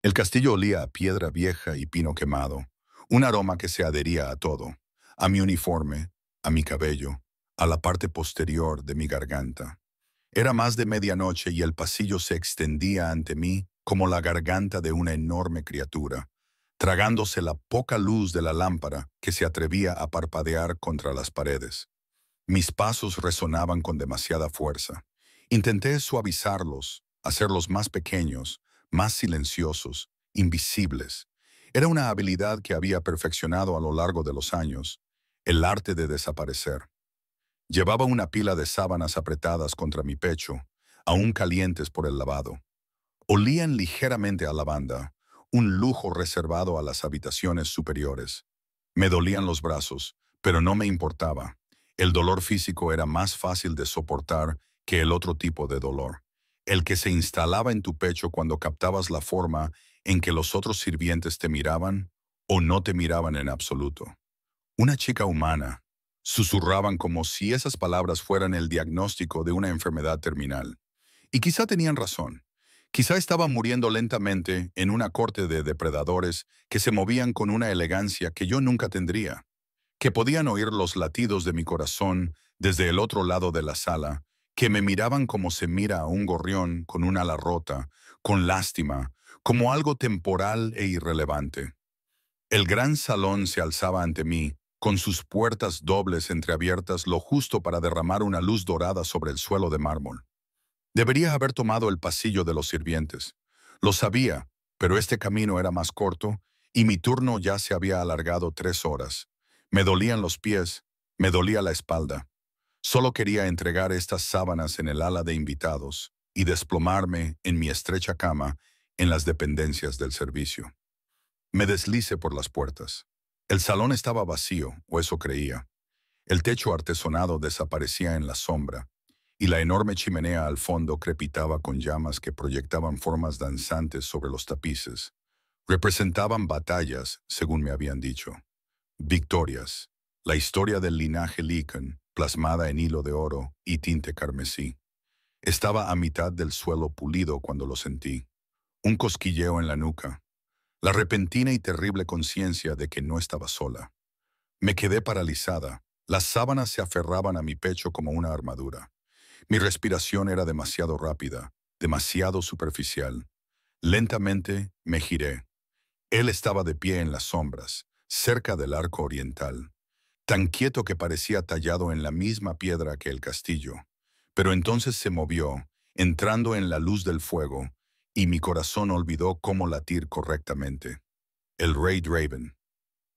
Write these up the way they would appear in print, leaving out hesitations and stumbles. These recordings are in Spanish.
El castillo olía a piedra vieja y pino quemado, un aroma que se adhería a todo, a mi uniforme, a mi cabello, a la parte posterior de mi garganta. Era más de medianoche y el pasillo se extendía ante mí como la garganta de una enorme criatura, tragándose la poca luz de la lámpara que se atrevía a parpadear contra las paredes. Mis pasos resonaban con demasiada fuerza. Intenté suavizarlos, hacerlos más pequeños, más silenciosos, invisibles. Era una habilidad que había perfeccionado a lo largo de los años, el arte de desaparecer. Llevaba una pila de sábanas apretadas contra mi pecho, aún calientes por el lavado. Olían ligeramente a lavanda, un lujo reservado a las habitaciones superiores. Me dolían los brazos, pero no me importaba. El dolor físico era más fácil de soportar que el otro tipo de dolor, el que se instalaba en tu pecho cuando captabas la forma en que los otros sirvientes te miraban o no te miraban en absoluto. Una chica humana, susurraban como si esas palabras fueran el diagnóstico de una enfermedad terminal. Y quizá tenían razón. Quizá estaba muriendo lentamente en una corte de depredadores que se movían con una elegancia que yo nunca tendría, que podían oír los latidos de mi corazón desde el otro lado de la sala, que me miraban como se mira a un gorrión con un ala rota, con lástima, como algo temporal e irrelevante. El gran salón se alzaba ante mí, con sus puertas dobles entreabiertas lo justo para derramar una luz dorada sobre el suelo de mármol. Debería haber tomado el pasillo de los sirvientes. Lo sabía, pero este camino era más corto y mi turno ya se había alargado 3 horas. Me dolían los pies, me dolía la espalda. Solo quería entregar estas sábanas en el ala de invitados y desplomarme en mi estrecha cama en las dependencias del servicio. Me deslicé por las puertas. El salón estaba vacío, o eso creía. El techo artesonado desaparecía en la sombra, y la enorme chimenea al fondo crepitaba con llamas que proyectaban formas danzantes sobre los tapices. Representaban batallas, según me habían dicho. Victorias. La historia del linaje Lycan, plasmada en hilo de oro y tinte carmesí. Estaba a mitad del suelo pulido cuando lo sentí. Un cosquilleo en la nuca. La repentina y terrible conciencia de que no estaba sola. Me quedé paralizada. Las sábanas se aferraban a mi pecho como una armadura. Mi respiración era demasiado rápida, demasiado superficial. Lentamente me giré. Él estaba de pie en las sombras, cerca del arco oriental, tan quieto que parecía tallado en la misma piedra que el castillo. Pero entonces se movió, entrando en la luz del fuego, y mi corazón olvidó cómo latir correctamente. El rey Draven.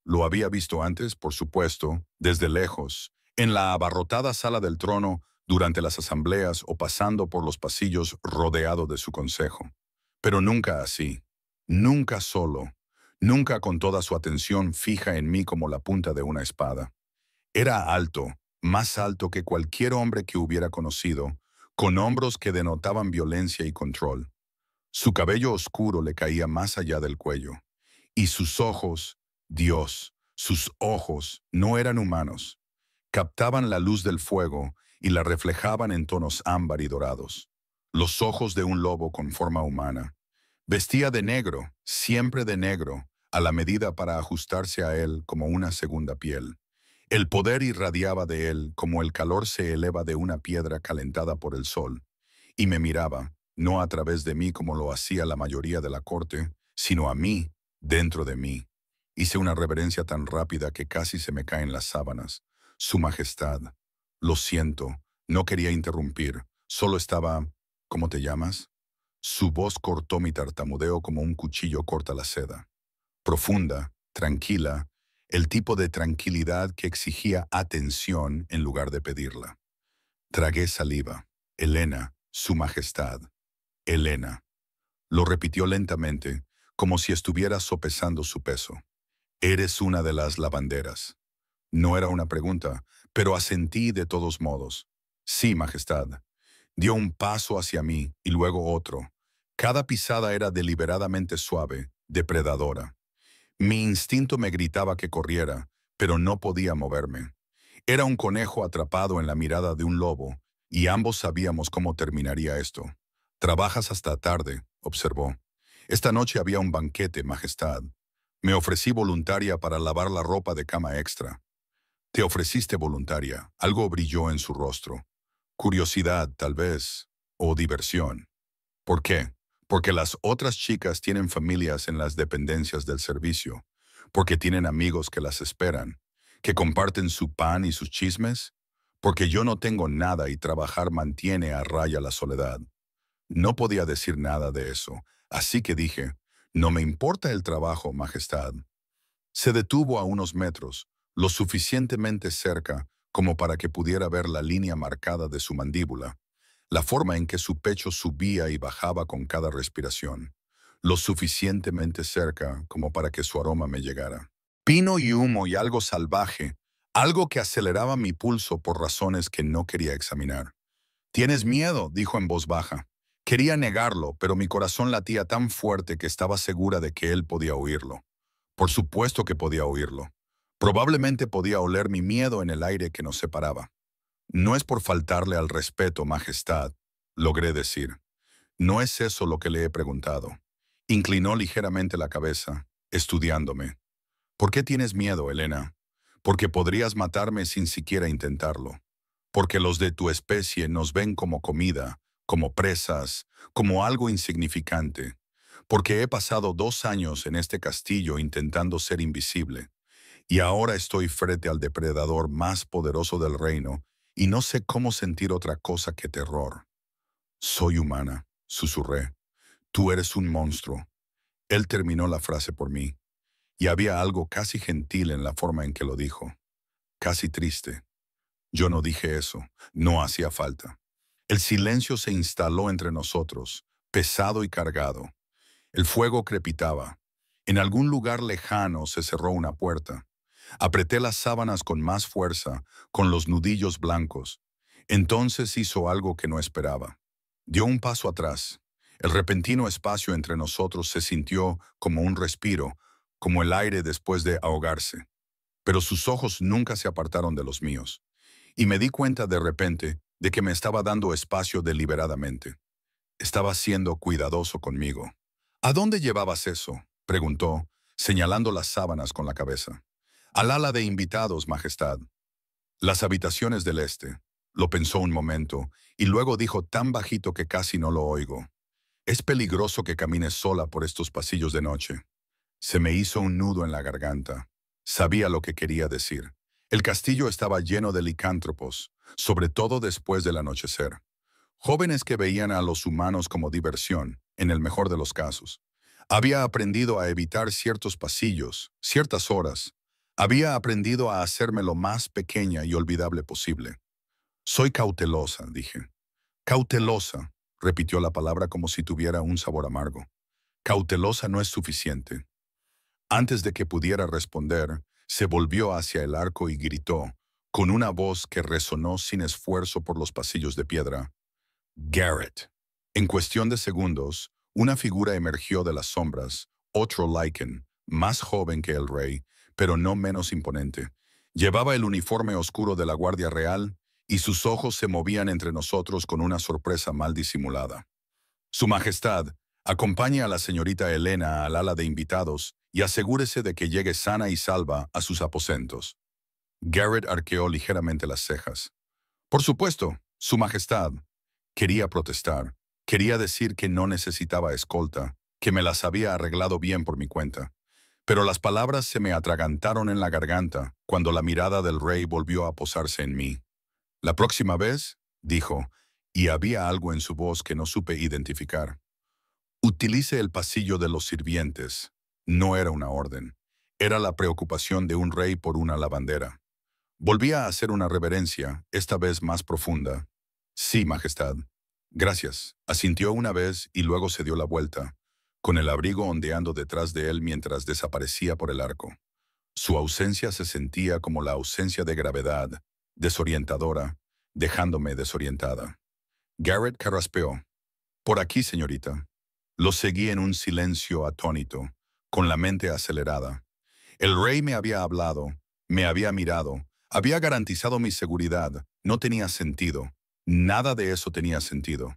Lo había visto antes, por supuesto, desde lejos, en la abarrotada sala del trono, durante las asambleas o pasando por los pasillos rodeado de su consejo. Pero nunca así, nunca solo, nunca con toda su atención fija en mí como la punta de una espada. Era alto, más alto que cualquier hombre que hubiera conocido, con hombros que denotaban violencia y control. Su cabello oscuro le caía más allá del cuello, y sus ojos, Dios, sus ojos no eran humanos. Captaban la luz del fuego y la reflejaban en tonos ámbar y dorados. Los ojos de un lobo con forma humana. Vestía de negro, siempre de negro, a la medida para ajustarse a él como una segunda piel. El poder irradiaba de él como el calor se eleva de una piedra calentada por el sol, y me miraba, no a través de mí como lo hacía la mayoría de la corte, sino a mí, dentro de mí. Hice una reverencia tan rápida que casi se me caen las sábanas. Su Majestad. Lo siento, no quería interrumpir, solo estaba... ¿Cómo te llamas? Su voz cortó mi tartamudeo como un cuchillo corta la seda. Profunda, tranquila, el tipo de tranquilidad que exigía atención en lugar de pedirla. Tragué saliva. Helena, Su Majestad. Helena. Lo repitió lentamente, como si estuviera sopesando su peso. Eres una de las lavanderas. No era una pregunta, pero asentí de todos modos. Sí, Majestad. Dio un paso hacia mí y luego otro. Cada pisada era deliberadamente suave, depredadora. Mi instinto me gritaba que corriera, pero no podía moverme. Era un conejo atrapado en la mirada de un lobo, y ambos sabíamos cómo terminaría esto. Trabajas hasta tarde, observó. Esta noche había un banquete, Majestad. Me ofrecí voluntaria para lavar la ropa de cama extra. Te ofreciste voluntaria. Algo brilló en su rostro. Curiosidad, tal vez, o diversión. ¿Por qué? Porque las otras chicas tienen familias en las dependencias del servicio, porque tienen amigos que las esperan, que comparten su pan y sus chismes, porque yo no tengo nada y trabajar mantiene a raya la soledad. No podía decir nada de eso, así que dije, no me importa el trabajo, Majestad. Se detuvo a unos metros, lo suficientemente cerca como para que pudiera ver la línea marcada de su mandíbula, la forma en que su pecho subía y bajaba con cada respiración, lo suficientemente cerca como para que su aroma me llegara. Pino y humo y algo salvaje, algo que aceleraba mi pulso por razones que no quería examinar. «¿Tienes miedo?», dijo en voz baja. Quería negarlo, pero mi corazón latía tan fuerte que estaba segura de que él podía oírlo. Por supuesto que podía oírlo. Probablemente podía oler mi miedo en el aire que nos separaba. «No es por faltarle al respeto, Majestad», logré decir. «No es eso lo que le he preguntado». Inclinó ligeramente la cabeza, estudiándome. «¿Por qué tienes miedo, Elena?» «Porque podrías matarme sin siquiera intentarlo. Porque los de tu especie nos ven como comida, como presas, como algo insignificante. Porque he pasado 2 años en este castillo intentando ser invisible. Y ahora estoy frente al depredador más poderoso del reino y no sé cómo sentir otra cosa que terror». «Soy humana», susurré. «Tú eres un monstruo». Él terminó la frase por mí, y había algo casi gentil en la forma en que lo dijo. Casi triste. Yo no dije eso, no hacía falta. El silencio se instaló entre nosotros, pesado y cargado. El fuego crepitaba. En algún lugar lejano se cerró una puerta. Apreté las sábanas con más fuerza, con los nudillos blancos. Entonces hizo algo que no esperaba. Dio un paso atrás. El repentino espacio entre nosotros se sintió como un respiro, como el aire después de ahogarse. Pero sus ojos nunca se apartaron de los míos. Y me di cuenta de repente de que me estaba dando espacio deliberadamente. Estaba siendo cuidadoso conmigo. «¿A dónde llevabas eso?», preguntó, señalando las sábanas con la cabeza. «Al ala de invitados, Majestad». «Las habitaciones del este». Lo pensó un momento, y luego dijo tan bajito que casi no lo oigo. «Es peligroso que camines sola por estos pasillos de noche». Se me hizo un nudo en la garganta. Sabía lo que quería decir. El castillo estaba lleno de licántropos, sobre todo después del anochecer. Jóvenes que veían a los humanos como diversión, en el mejor de los casos. Había aprendido a evitar ciertos pasillos, ciertas horas. Había aprendido a hacerme lo más pequeña y olvidable posible. «Soy cautelosa», dije. «Cautelosa», repitió la palabra como si tuviera un sabor amargo. «Cautelosa no es suficiente». Antes de que pudiera responder, se volvió hacia el arco y gritó, con una voz que resonó sin esfuerzo por los pasillos de piedra: «Garrett». En cuestión de segundos, una figura emergió de las sombras, otro Lycan, más joven que el rey, pero no menos imponente. Llevaba el uniforme oscuro de la Guardia Real y sus ojos se movían entre nosotros con una sorpresa mal disimulada. «Su Majestad, acompañe a la señorita Elena al ala de invitados y asegúrese de que llegue sana y salva a sus aposentos». Garrett arqueó ligeramente las cejas. «Por supuesto, Su Majestad». Quería protestar. Quería decir que no necesitaba escolta, que me las había arreglado bien por mi cuenta. Pero las palabras se me atragantaron en la garganta cuando la mirada del rey volvió a posarse en mí. «La próxima vez», dijo, y había algo en su voz que no supe identificar, «utilice el pasillo de los sirvientes». No era una orden. Era la preocupación de un rey por una lavandera. Volví a hacer una reverencia, esta vez más profunda. «Sí, Majestad». «Gracias», asintió una vez y luego se dio la vuelta, con el abrigo ondeando detrás de él mientras desaparecía por el arco. Su ausencia se sentía como la ausencia de gravedad, desorientadora, dejándome desorientada. Garrett carraspeó. «Por aquí, señorita». Lo seguí en un silencio atónito, con la mente acelerada. El rey me había hablado, me había mirado, había garantizado mi seguridad. No tenía sentido. Nada de eso tenía sentido.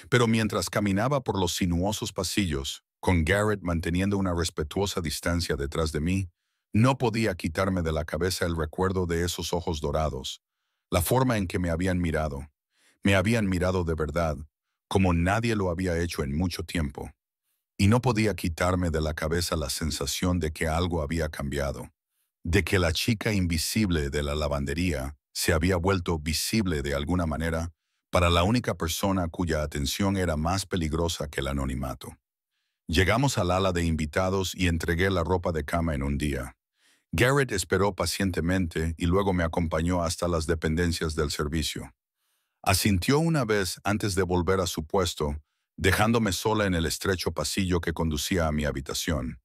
Pero mientras caminaba por los sinuosos pasillos, Con Garrett manteniendo una respetuosa distancia detrás de mí, no podía quitarme de la cabeza el recuerdo de esos ojos dorados, la forma en que me habían mirado. Me habían mirado de verdad, como nadie lo había hecho en mucho tiempo. Y no podía quitarme de la cabeza la sensación de que algo había cambiado, de que la chica invisible de la lavandería se había vuelto visible de alguna manera para la única persona cuya atención era más peligrosa que el anonimato. Llegamos al ala de invitados y entregué la ropa de cama en un día. Garrett esperó pacientemente y luego me acompañó hasta las dependencias del servicio. Asintió una vez antes de volver a su puesto, dejándome sola en el estrecho pasillo que conducía a mi habitación.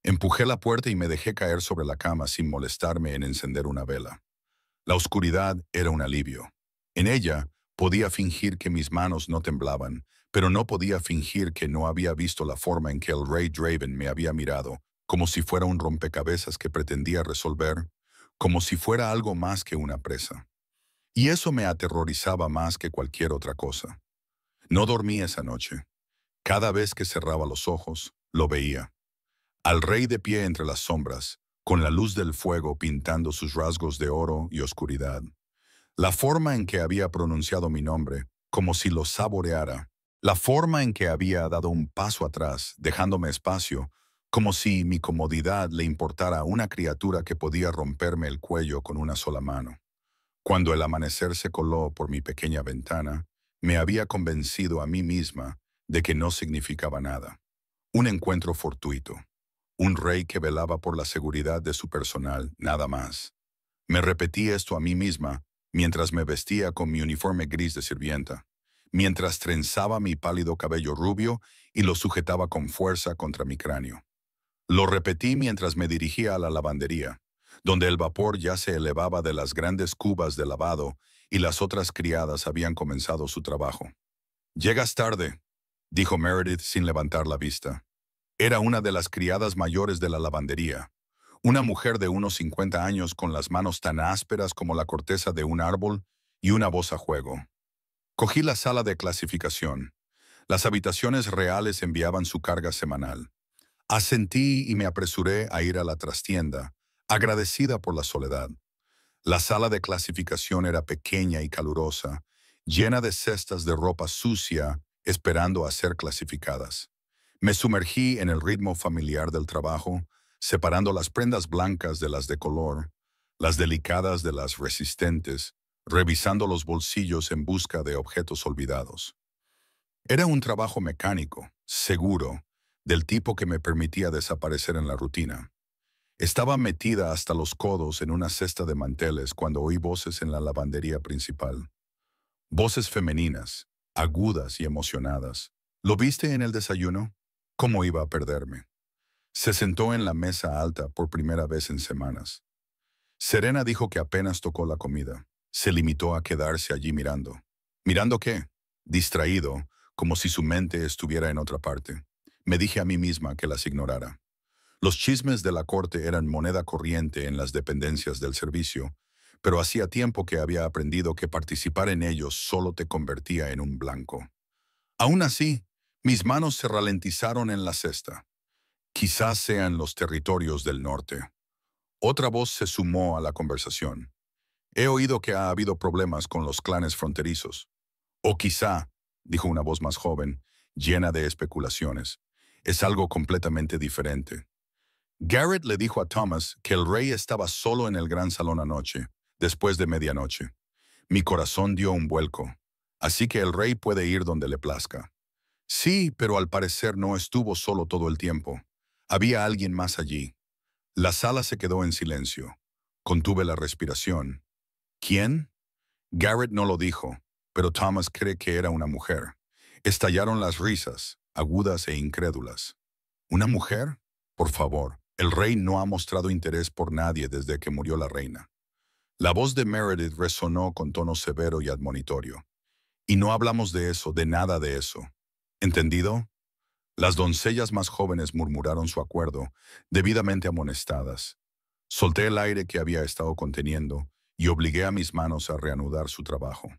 Empujé la puerta y me dejé caer sobre la cama sin molestarme en encender una vela. La oscuridad era un alivio. En ella podía fingir que mis manos no temblaban, pero no podía fingir que no había visto la forma en que el rey Draven me había mirado, como si fuera un rompecabezas que pretendía resolver, como si fuera algo más que una presa. Y eso me aterrorizaba más que cualquier otra cosa. No dormí esa noche. Cada vez que cerraba los ojos, lo veía. Al rey de pie entre las sombras, con la luz del fuego pintando sus rasgos de oro y oscuridad. La forma en que había pronunciado mi nombre, como si lo saboreara. La forma en que había dado un paso atrás, dejándome espacio, como si mi comodidad le importara a una criatura que podía romperme el cuello con una sola mano. Cuando el amanecer se coló por mi pequeña ventana, me había convencido a mí misma de que no significaba nada. Un encuentro fortuito. Un rey que velaba por la seguridad de su personal, nada más. Me repetí esto a mí misma mientras me vestía con mi uniforme gris de sirvienta, mientras trenzaba mi pálido cabello rubio y lo sujetaba con fuerza contra mi cráneo. Lo repetí mientras me dirigía a la lavandería, donde el vapor ya se elevaba de las grandes cubas de lavado y las otras criadas habían comenzado su trabajo. «Llegas tarde», dijo Meredith sin levantar la vista. Era una de las criadas mayores de la lavandería, una mujer de unos 50 años con las manos tan ásperas como la corteza de un árbol y una voz a juego. Cogí la sala de clasificación. Las habitaciones reales enviaban su carga semanal. Asentí y me apresuré a ir a la trastienda, agradecida por la soledad. La sala de clasificación era pequeña y calurosa, llena de cestas de ropa sucia esperando a ser clasificadas. Me sumergí en el ritmo familiar del trabajo, separando las prendas blancas de las de color, las delicadas de las resistentes, revisando los bolsillos en busca de objetos olvidados. Era un trabajo mecánico, seguro, del tipo que me permitía desaparecer en la rutina. Estaba metida hasta los codos en una cesta de manteles cuando oí voces en la lavandería principal. Voces femeninas, agudas y emocionadas. ¿Lo viste en el desayuno? ¿Cómo iba a perderme? Se sentó en la mesa alta por primera vez en semanas. Serena dijo que apenas tocó la comida. Se limitó a quedarse allí mirando. ¿Mirando qué? Distraído, como si su mente estuviera en otra parte. Me dije a mí misma que las ignorara. Los chismes de la corte eran moneda corriente en las dependencias del servicio, pero hacía tiempo que había aprendido que participar en ellos solo te convertía en un blanco. Aún así, mis manos se ralentizaron en la cesta. Quizás sean los territorios del norte. Otra voz se sumó a la conversación. He oído que ha habido problemas con los clanes fronterizos. O quizá, dijo una voz más joven, llena de especulaciones, es algo completamente diferente. Garrett le dijo a Thomas que el rey estaba solo en el gran salón anoche, después de medianoche. Mi corazón dio un vuelco. Así que el rey puede ir donde le plazca. Sí, pero al parecer no estuvo solo todo el tiempo. Había alguien más allí. La sala se quedó en silencio. Contuve la respiración. ¿Quién? Garrett no lo dijo, pero Thomas cree que era una mujer. Estallaron las risas, agudas e incrédulas. ¿Una mujer? Por favor, el rey no ha mostrado interés por nadie desde que murió la reina. La voz de Meredith resonó con tono severo y admonitorio. Y no hablamos de eso, de nada de eso. ¿Entendido? Las doncellas más jóvenes murmuraron su acuerdo, debidamente amonestadas. Solté el aire que había estado conteniendo y obligué a mis manos a reanudar su trabajo.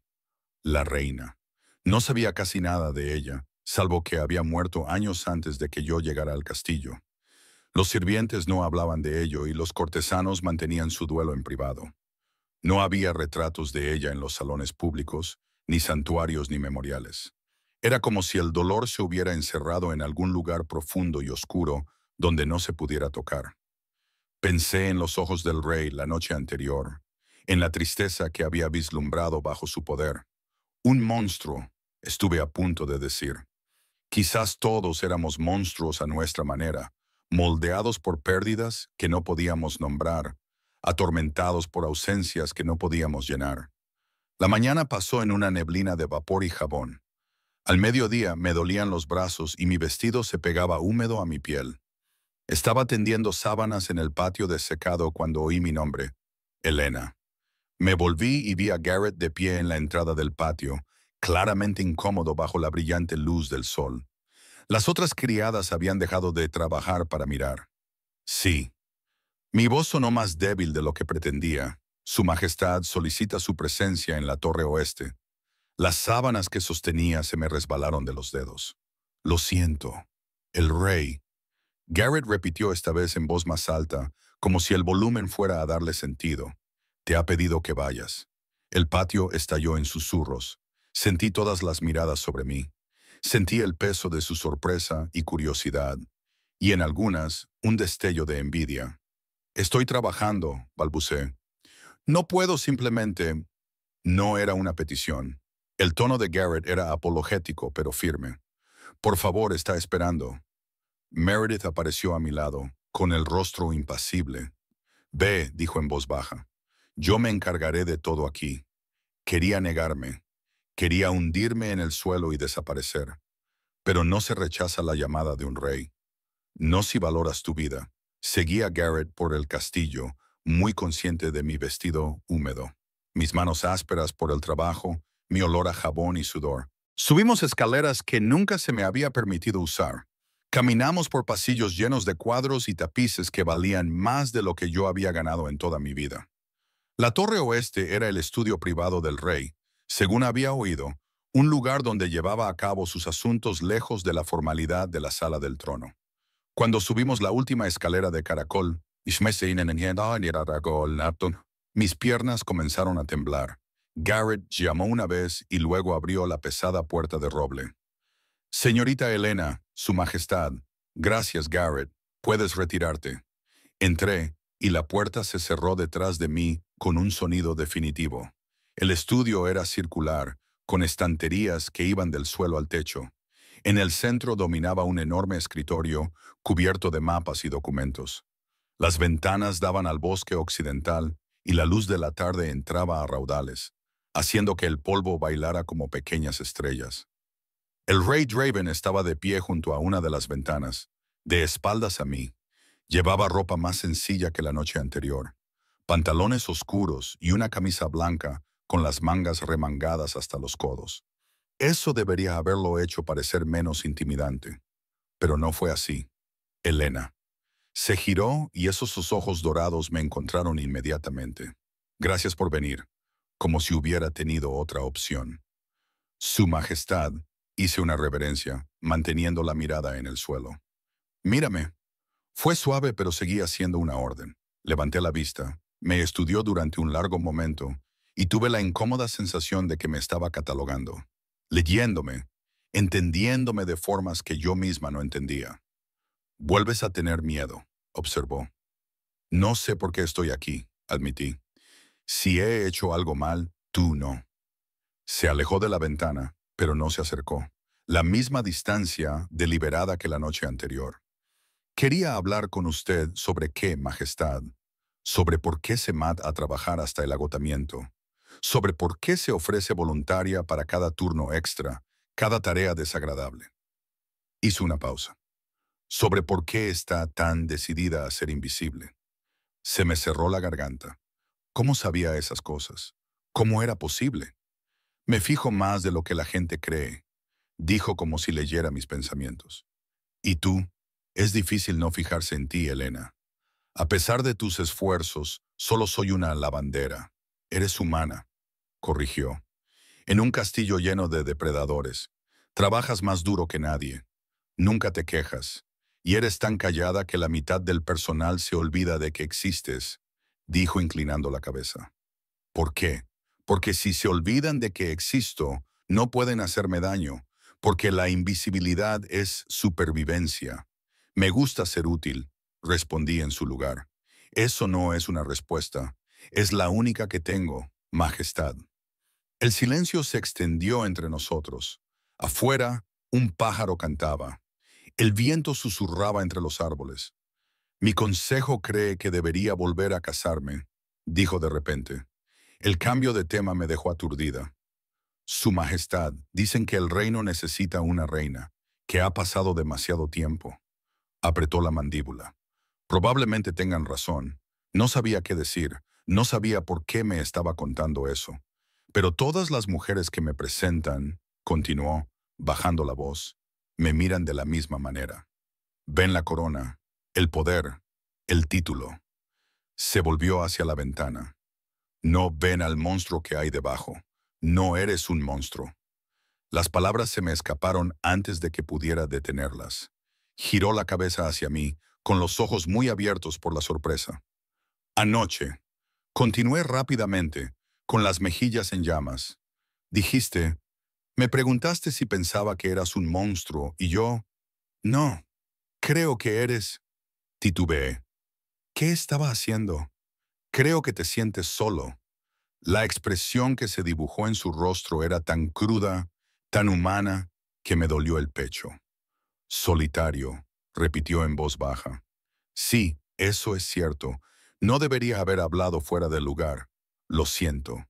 La reina. No sabía casi nada de ella, salvo que había muerto años antes de que yo llegara al castillo. Los sirvientes no hablaban de ello y los cortesanos mantenían su duelo en privado. No había retratos de ella en los salones públicos, ni santuarios ni memoriales. Era como si el dolor se hubiera encerrado en algún lugar profundo y oscuro donde no se pudiera tocar. Pensé en los ojos del rey la noche anterior, en la tristeza que había vislumbrado bajo su poder. Un monstruo, estuve a punto de decir. Quizás todos éramos monstruos a nuestra manera, moldeados por pérdidas que no podíamos nombrar, atormentados por ausencias que no podíamos llenar. La mañana pasó en una neblina de vapor y jabón. Al mediodía me dolían los brazos y mi vestido se pegaba húmedo a mi piel. Estaba tendiendo sábanas en el patio desecado cuando oí mi nombre, Elena. Me volví y vi a Garrett de pie en la entrada del patio, claramente incómodo bajo la brillante luz del sol. Las otras criadas habían dejado de trabajar para mirar. Sí. Mi voz sonó más débil de lo que pretendía. Su Majestad solicita su presencia en la torre oeste. Las sábanas que sostenía se me resbalaron de los dedos. Lo siento. El rey. Garrett repitió esta vez en voz más alta, como si el volumen fuera a darle sentido. Te ha pedido que vayas. El patio estalló en susurros. Sentí todas las miradas sobre mí. Sentí el peso de su sorpresa y curiosidad, y en algunas, un destello de envidia. Estoy trabajando, balbuceé. No puedo simplemente... No era una petición. El tono de Garrett era apologético, pero firme. Por favor, está esperando. Meredith apareció a mi lado, con el rostro impasible. Ve, dijo en voz baja. Yo me encargaré de todo aquí. Quería negarme. Quería hundirme en el suelo y desaparecer. Pero no se rechaza la llamada de un rey. No si valoras tu vida. Seguí a Garrett por el castillo, muy consciente de mi vestido húmedo, mis manos ásperas por el trabajo, mi olor a jabón y sudor. Subimos escaleras que nunca se me había permitido usar. Caminamos por pasillos llenos de cuadros y tapices que valían más de lo que yo había ganado en toda mi vida. La torre oeste era el estudio privado del rey, según había oído, un lugar donde llevaba a cabo sus asuntos lejos de la formalidad de la sala del trono. Cuando subimos la última escalera de caracol, mis piernas comenzaron a temblar. Garrett llamó una vez y luego abrió la pesada puerta de roble. Señorita Elena, Su Majestad. Gracias, Garrett. Puedes retirarte. Entré, y la puerta se cerró detrás de mí con un sonido definitivo. El estudio era circular, con estanterías que iban del suelo al techo. En el centro dominaba un enorme escritorio cubierto de mapas y documentos. Las ventanas daban al bosque occidental y la luz de la tarde entraba a raudales, haciendo que el polvo bailara como pequeñas estrellas. El rey Draven estaba de pie junto a una de las ventanas, de espaldas a mí. Llevaba ropa más sencilla que la noche anterior, pantalones oscuros y una camisa blanca con las mangas remangadas hasta los codos. Eso debería haberlo hecho parecer menos intimidante. Pero no fue así. Elena. Se giró y esos sus ojos dorados me encontraron inmediatamente. Gracias por venir, como si hubiera tenido otra opción. Su Majestad, hice una reverencia, manteniendo la mirada en el suelo. Mírame. Fue suave pero seguía siendo una orden. Levanté la vista, me estudió durante un largo momento y tuve la incómoda sensación de que me estaba catalogando, leyéndome, entendiéndome de formas que yo misma no entendía. Vuelves a tener miedo, observó. No sé por qué estoy aquí, admití. Si he hecho algo mal, tú no. Se alejó de la ventana, pero no se acercó. La misma distancia deliberada que la noche anterior. Quería hablar con usted sobre qué, Majestad. Sobre por qué se mata a trabajar hasta el agotamiento. Sobre por qué se ofrece voluntaria para cada turno extra, cada tarea desagradable. Hizo una pausa. Sobre por qué está tan decidida a ser invisible. Se me cerró la garganta. ¿Cómo sabía esas cosas? ¿Cómo era posible? Me fijo más de lo que la gente cree, dijo como si leyera mis pensamientos. ¿Y tú? Es difícil no fijarse en ti, Elena. A pesar de tus esfuerzos, solo soy una lavandera. Eres humana, corrigió. En un castillo lleno de depredadores. Trabajas más duro que nadie. Nunca te quejas. Y eres tan callada que la mitad del personal se olvida de que existes, dijo inclinando la cabeza. ¿Por qué? Porque si se olvidan de que existo, no pueden hacerme daño, porque la invisibilidad es supervivencia. Me gusta ser útil, respondí en su lugar. Eso no es una respuesta, es la única que tengo, Majestad. El silencio se extendió entre nosotros. Afuera, un pájaro cantaba. El viento susurraba entre los árboles. Mi consejo cree que debería volver a casarme, dijo de repente. El cambio de tema me dejó aturdida. Su Majestad, dicen que el reino necesita una reina, que ha pasado demasiado tiempo. Apretó la mandíbula. Probablemente tengan razón. No sabía qué decir, no sabía por qué me estaba contando eso. Pero todas las mujeres que me presentan, continuó, bajando la voz, me miran de la misma manera. Ven la corona, el poder, el título. Se volvió hacia la ventana. No ven al monstruo que hay debajo. No eres un monstruo. Las palabras se me escaparon antes de que pudiera detenerlas. Giró la cabeza hacia mí, con los ojos muy abiertos por la sorpresa. Anoche, continué rápidamente, con las mejillas en llamas. Dijiste, me preguntaste si pensaba que eras un monstruo y yo, no, creo que eres. Titubeé. ¿Qué estaba haciendo? Creo que te sientes solo. La expresión que se dibujó en su rostro era tan cruda, tan humana, que me dolió el pecho. Solitario, repitió en voz baja. Sí, eso es cierto. No debería haber hablado fuera del lugar. Lo siento.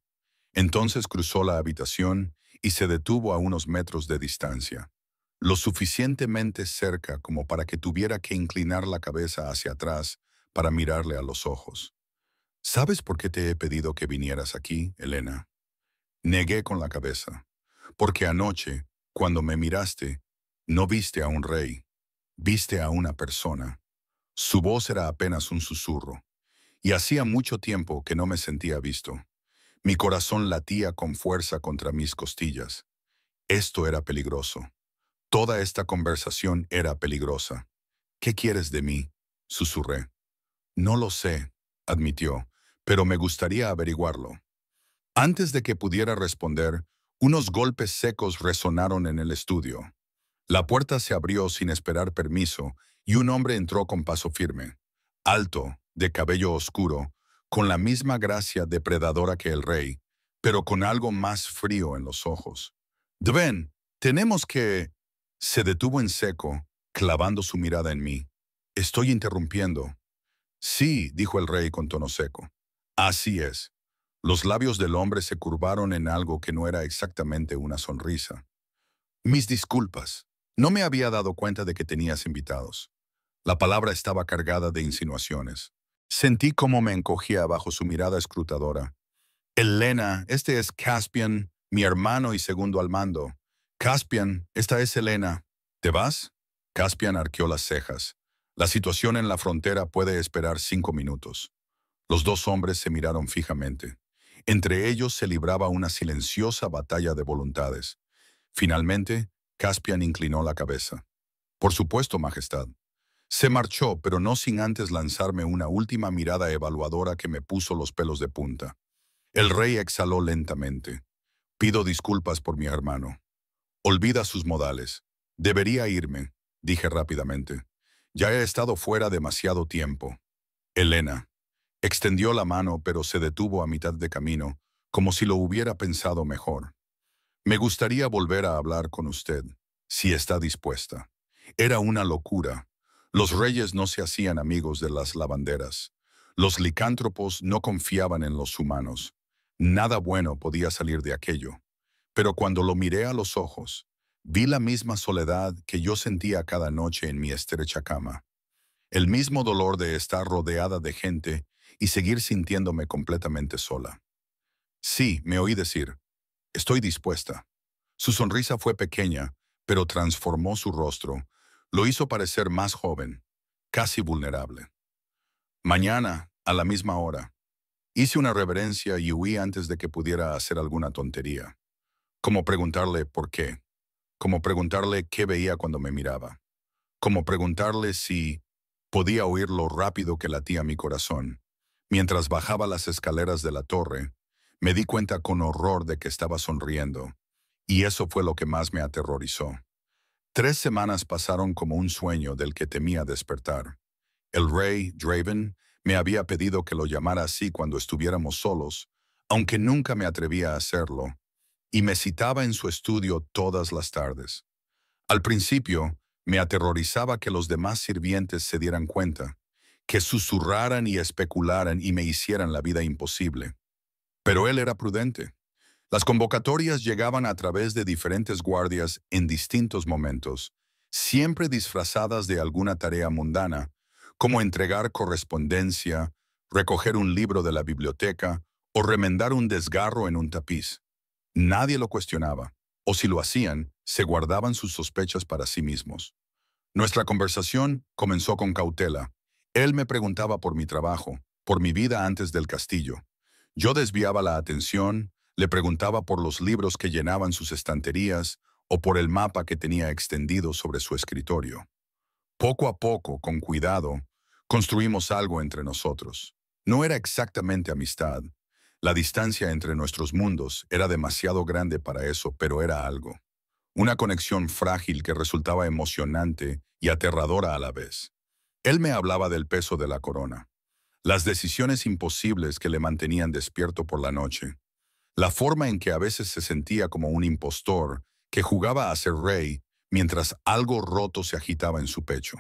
Entonces cruzó la habitación y se detuvo a unos metros de distancia, lo suficientemente cerca como para que tuviera que inclinar la cabeza hacia atrás para mirarle a los ojos. ¿Sabes por qué te he pedido que vinieras aquí, Elena? Negué con la cabeza. Porque anoche, cuando me miraste, no viste a un rey, viste a una persona. Su voz era apenas un susurro, y hacía mucho tiempo que no me sentía visto. Mi corazón latía con fuerza contra mis costillas. Esto era peligroso. Toda esta conversación era peligrosa. ¿Qué quieres de mí? Susurré. No lo sé, admitió, pero me gustaría averiguarlo. Antes de que pudiera responder, unos golpes secos resonaron en el estudio. La puerta se abrió sin esperar permiso y un hombre entró con paso firme, alto, de cabello oscuro, con la misma gracia depredadora que el rey, pero con algo más frío en los ojos. Dven, tenemos que... Se detuvo en seco, clavando su mirada en mí. Estoy interrumpiendo. Sí, dijo el rey con tono seco. Así es. Los labios del hombre se curvaron en algo que no era exactamente una sonrisa. Mis disculpas. No me había dado cuenta de que tenías invitados. La palabra estaba cargada de insinuaciones. Sentí cómo me encogía bajo su mirada escrutadora. Elena, este es Caspian, mi hermano y segundo al mando. Caspian, esta es Elena. ¿Te vas? Caspian arqueó las cejas. La situación en la frontera puede esperar 5 minutos. Los dos hombres se miraron fijamente. Entre ellos se libraba una silenciosa batalla de voluntades. Finalmente, Caspian inclinó la cabeza. Por supuesto, Majestad. Se marchó, pero no sin antes lanzarme una última mirada evaluadora que me puso los pelos de punta. El rey exhaló lentamente. Pido disculpas por mi hermano. Olvida sus modales. Debería irme, dije rápidamente. Ya he estado fuera demasiado tiempo. Elena. Extendió la mano, pero se detuvo a mitad de camino, como si lo hubiera pensado mejor. Me gustaría volver a hablar con usted, si está dispuesta. Era una locura. Los reyes no se hacían amigos de las lavanderas. Los licántropos no confiaban en los humanos. Nada bueno podía salir de aquello. Pero cuando lo miré a los ojos, vi la misma soledad que yo sentía cada noche en mi estrecha cama. El mismo dolor de estar rodeada de gente y seguir sintiéndome completamente sola. Sí, me oí decir, estoy dispuesta. Su sonrisa fue pequeña, pero transformó su rostro. Lo hizo parecer más joven, casi vulnerable. Mañana, a la misma hora. Hice una reverencia y huí antes de que pudiera hacer alguna tontería. Como preguntarle por qué. como preguntarle qué veía cuando me miraba, como preguntarle si podía oír lo rápido que latía mi corazón. Mientras bajaba las escaleras de la torre, me di cuenta con horror de que estaba sonriendo, y eso fue lo que más me aterrorizó. 3 semanas pasaron como un sueño del que temía despertar. El rey, Draven, me había pedido que lo llamara así cuando estuviéramos solos, aunque nunca me atrevía a hacerlo, y me citaba en su estudio todas las tardes. Al principio, me aterrorizaba que los demás sirvientes se dieran cuenta, que susurraran y especularan y me hicieran la vida imposible. Pero él era prudente. Las convocatorias llegaban a través de diferentes guardias en distintos momentos, siempre disfrazadas de alguna tarea mundana, como entregar correspondencia, recoger un libro de la biblioteca o remendar un desgarro en un tapiz. Nadie lo cuestionaba, o si lo hacían, se guardaban sus sospechas para sí mismos. Nuestra conversación comenzó con cautela. Él me preguntaba por mi trabajo, por mi vida antes del castillo. Yo desviaba la atención, le preguntaba por los libros que llenaban sus estanterías o por el mapa que tenía extendido sobre su escritorio. Poco a poco, con cuidado, construimos algo entre nosotros. No era exactamente amistad. La distancia entre nuestros mundos era demasiado grande para eso, pero era algo. Una conexión frágil que resultaba emocionante y aterradora a la vez. Él me hablaba del peso de la corona, las decisiones imposibles que le mantenían despierto por la noche, la forma en que a veces se sentía como un impostor que jugaba a ser rey mientras algo roto se agitaba en su pecho.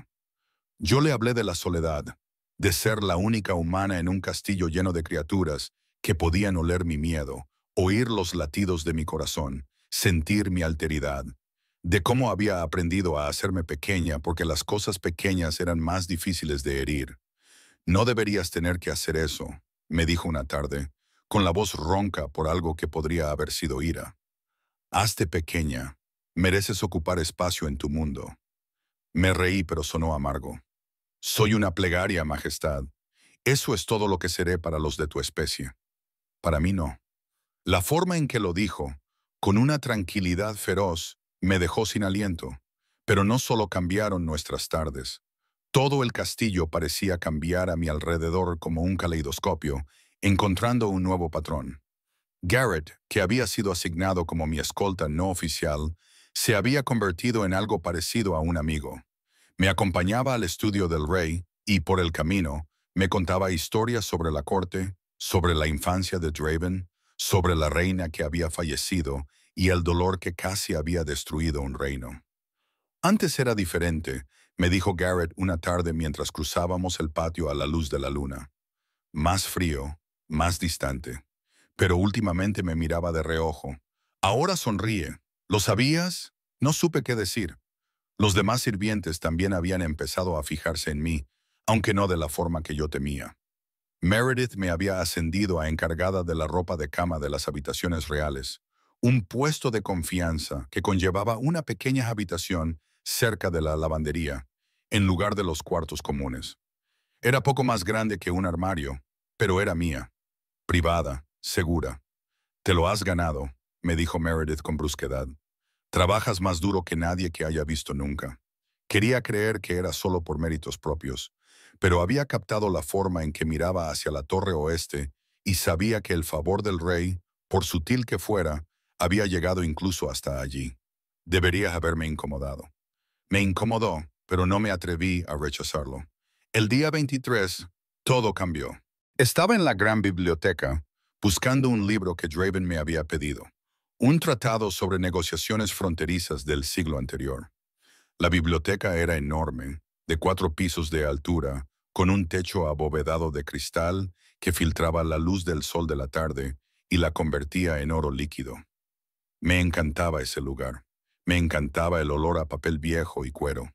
Yo le hablé de la soledad, de ser la única humana en un castillo lleno de criaturas que podían oler mi miedo, oír los latidos de mi corazón, sentir mi alteridad, de cómo había aprendido a hacerme pequeña porque las cosas pequeñas eran más difíciles de herir. No deberías tener que hacer eso, me dijo una tarde, con la voz ronca por algo que podría haber sido ira. Hazte pequeña, mereces ocupar espacio en tu mundo. Me reí, pero sonó amargo. Soy una plegaria, Majestad. Eso es todo lo que seré para los de tu especie. Para mí no. La forma en que lo dijo, con una tranquilidad feroz, me dejó sin aliento. Pero no solo cambiaron nuestras tardes. Todo el castillo parecía cambiar a mi alrededor como un caleidoscopio, encontrando un nuevo patrón. Garrett, que había sido asignado como mi escolta no oficial, se había convertido en algo parecido a un amigo. Me acompañaba al estudio del rey y, por el camino, me contaba historias sobre la corte, sobre la infancia de Draven, sobre la reina que había fallecido y el dolor que casi había destruido un reino. Antes era diferente, me dijo Garrett una tarde mientras cruzábamos el patio a la luz de la luna. Más frío, más distante. Pero últimamente me miraba de reojo. Ahora sonríe. ¿Lo sabías? No supe qué decir. Los demás sirvientes también habían empezado a fijarse en mí, aunque no de la forma que yo temía. Meredith me había ascendido a encargada de la ropa de cama de las habitaciones reales, un puesto de confianza que conllevaba una pequeña habitación cerca de la lavandería, en lugar de los cuartos comunes. Era poco más grande que un armario, pero era mía, privada, segura. Te lo has ganado, me dijo Meredith con brusquedad. Trabajas más duro que nadie que haya visto nunca. Quería creer que era solo por méritos propios, pero había captado la forma en que miraba hacia la torre oeste y sabía que el favor del rey, por sutil que fuera, había llegado incluso hasta allí. Debería haberme incomodado. Me incomodó, pero no me atreví a rechazarlo. El día 23, todo cambió. Estaba en la gran biblioteca, buscando un libro que Draven me había pedido. Un tratado sobre negociaciones fronterizas del siglo anterior. La biblioteca era enorme, de 4 pisos de altura, con un techo abovedado de cristal que filtraba la luz del sol de la tarde y la convertía en oro líquido. Me encantaba ese lugar. Me encantaba el olor a papel viejo y cuero.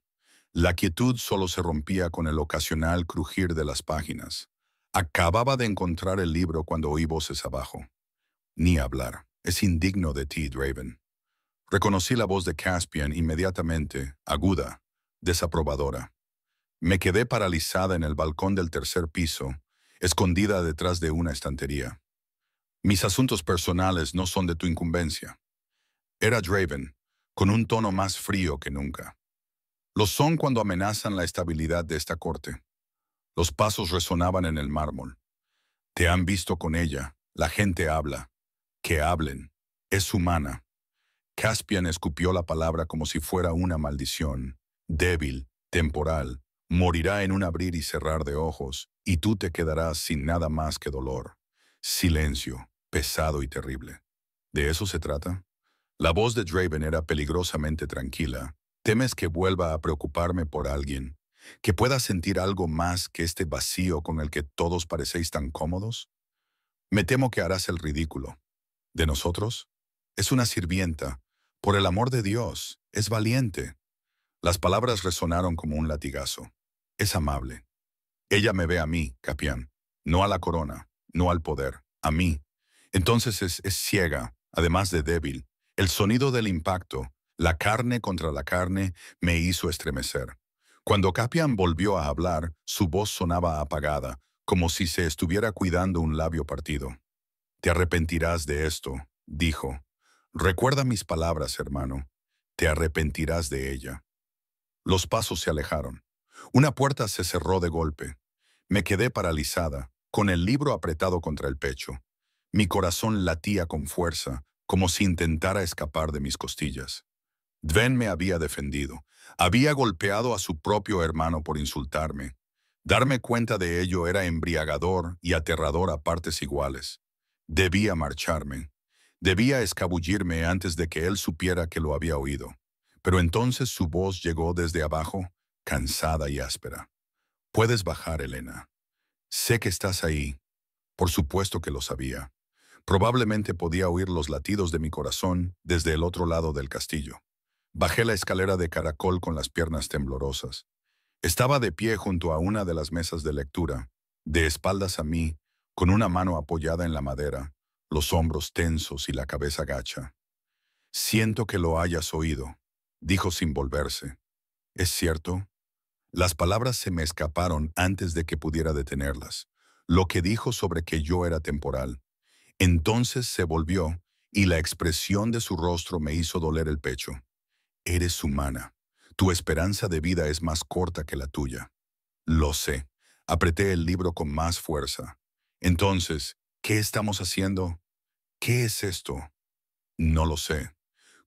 La quietud solo se rompía con el ocasional crujir de las páginas. Acababa de encontrar el libro cuando oí voces abajo. Ni hablar. Es indigno de ti, Draven. Reconocí la voz de Caspian inmediatamente, aguda, desaprobadora. Me quedé paralizada en el balcón del tercer piso, escondida detrás de una estantería. Mis asuntos personales no son de tu incumbencia. Era Draven, con un tono más frío que nunca. Lo son cuando amenazan la estabilidad de esta corte. Los pasos resonaban en el mármol. Te han visto con ella. La gente habla. Que hablen. Es humana. Caspian escupió la palabra como si fuera una maldición. Débil, temporal. Morirá en un abrir y cerrar de ojos, y tú te quedarás sin nada más que dolor. Silencio, pesado y terrible. ¿De eso se trata? La voz de Draven era peligrosamente tranquila. ¿Temes que vuelva a preocuparme por alguien? ¿Que pueda sentir algo más que este vacío con el que todos parecéis tan cómodos? Me temo que harás el ridículo. ¿De nosotros? Es una sirvienta. Por el amor de Dios, es valiente. Las palabras resonaron como un latigazo. Es amable. Ella me ve a mí, Capián. No a la corona, no al poder, a mí. Entonces es ciega, además de débil. El sonido del impacto, la carne contra la carne, me hizo estremecer. Cuando Capian volvió a hablar, su voz sonaba apagada, como si se estuviera cuidando un labio partido. Te arrepentirás de esto, dijo. Recuerda mis palabras, hermano. Te arrepentirás de ella. Los pasos se alejaron. Una puerta se cerró de golpe. Me quedé paralizada, con el libro apretado contra el pecho. Mi corazón latía con fuerza, como si intentara escapar de mis costillas. Dven me había defendido. Había golpeado a su propio hermano por insultarme. Darme cuenta de ello era embriagador y aterrador a partes iguales. Debía marcharme. Debía escabullirme antes de que él supiera que lo había oído. Pero entonces su voz llegó desde abajo, cansada y áspera. Puedes bajar, Helena. Sé que estás ahí. Por supuesto que lo sabía. Probablemente podía oír los latidos de mi corazón desde el otro lado del castillo. Bajé la escalera de caracol con las piernas temblorosas. Estaba de pie junto a una de las mesas de lectura, de espaldas a mí, con una mano apoyada en la madera, los hombros tensos y la cabeza gacha. Siento que lo hayas oído, dijo sin volverse. ¿Es cierto? Las palabras se me escaparon antes de que pudiera detenerlas. Lo que dijo sobre que yo era temporal. Entonces se volvió, y la expresión de su rostro me hizo doler el pecho. Eres humana. Tu esperanza de vida es más corta que la tuya. Lo sé. Apreté el libro con más fuerza. Entonces, ¿qué estamos haciendo? ¿Qué es esto? No lo sé.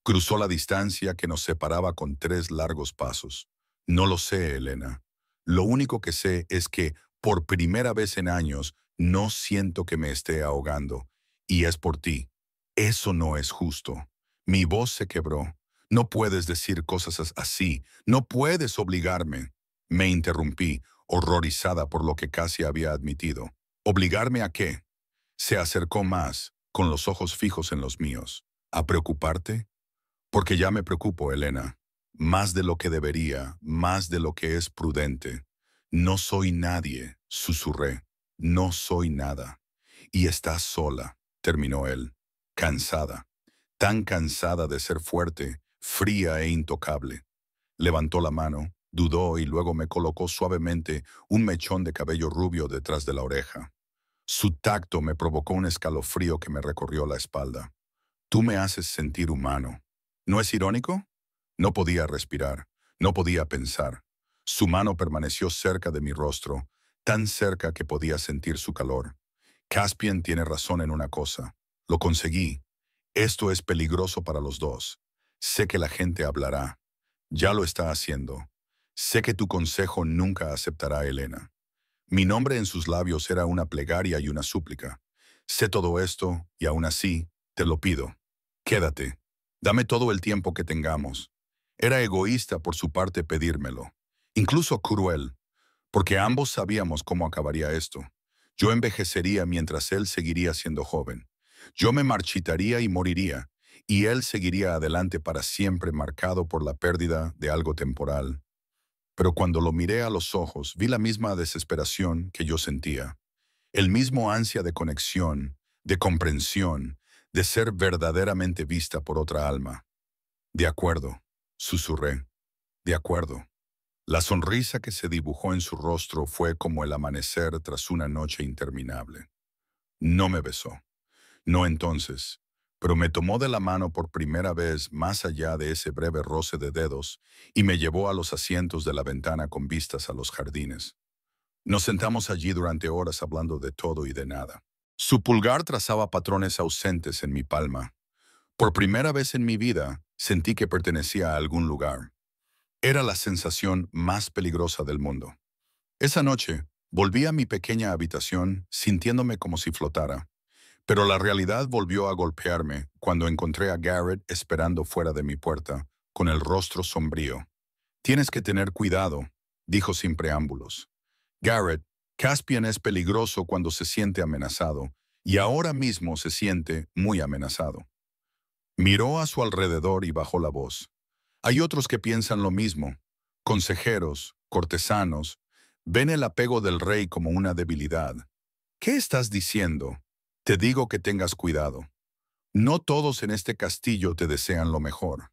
Cruzó la distancia que nos separaba con 3 largos pasos. No lo sé, Elena. Lo único que sé es que, por primera vez en años, no siento que me esté ahogando. Y es por ti. Eso no es justo. Mi voz se quebró. No puedes decir cosas así. No puedes obligarme. Me interrumpí, horrorizada por lo que casi había admitido. ¿Obligarme a qué? Se acercó más, con los ojos fijos en los míos. ¿A preocuparte? Porque ya me preocupo, Elena. Más de lo que debería, más de lo que es prudente. No soy nadie, susurré. No soy nada. Y estás sola, terminó él. Cansada. Tan cansada de ser fuerte, fría e intocable. Levantó la mano, dudó y luego me colocó suavemente un mechón de cabello rubio detrás de la oreja. Su tacto me provocó un escalofrío que me recorrió la espalda. Tú me haces sentir humano. ¿No es irónico? No podía respirar, no podía pensar. Su mano permaneció cerca de mi rostro, tan cerca que podía sentir su calor. Caspian tiene razón en una cosa. Lo conseguí. Esto es peligroso para los dos. Sé que la gente hablará. Ya lo está haciendo. Sé que tu consejo nunca aceptará a Helena. Mi nombre en sus labios era una plegaria y una súplica. Sé todo esto, y aún así, te lo pido. Quédate. Dame todo el tiempo que tengamos. Era egoísta por su parte pedírmelo. Incluso cruel, porque ambos sabíamos cómo acabaría esto. Yo envejecería mientras él seguiría siendo joven. Yo me marchitaría y moriría, y él seguiría adelante para siempre marcado por la pérdida de algo temporal. Pero cuando lo miré a los ojos, vi la misma desesperación que yo sentía, el mismo ansia de conexión, de comprensión, de ser verdaderamente vista por otra alma. De acuerdo, susurré, de acuerdo. La sonrisa que se dibujó en su rostro fue como el amanecer tras una noche interminable. No me besó. No entonces. pero me tomó de la mano por primera vez más allá de ese breve roce de dedos y me llevó a los asientos de la ventana con vistas a los jardines. Nos sentamos allí durante horas hablando de todo y de nada. Su pulgar trazaba patrones ausentes en mi palma. Por primera vez en mi vida, sentí que pertenecía a algún lugar. Era la sensación más peligrosa del mundo. Esa noche, volví a mi pequeña habitación sintiéndome como si flotara. Pero la realidad volvió a golpearme cuando encontré a Garrett esperando fuera de mi puerta, con el rostro sombrío. «Tienes que tener cuidado», dijo sin preámbulos. «Garrett, Caspian es peligroso cuando se siente amenazado, y ahora mismo se siente muy amenazado». Miró a su alrededor y bajó la voz. «Hay otros que piensan lo mismo. Consejeros, cortesanos, ven el apego del rey como una debilidad. ¿Qué estás diciendo? Te digo que tengas cuidado. No todos en este castillo te desean lo mejor».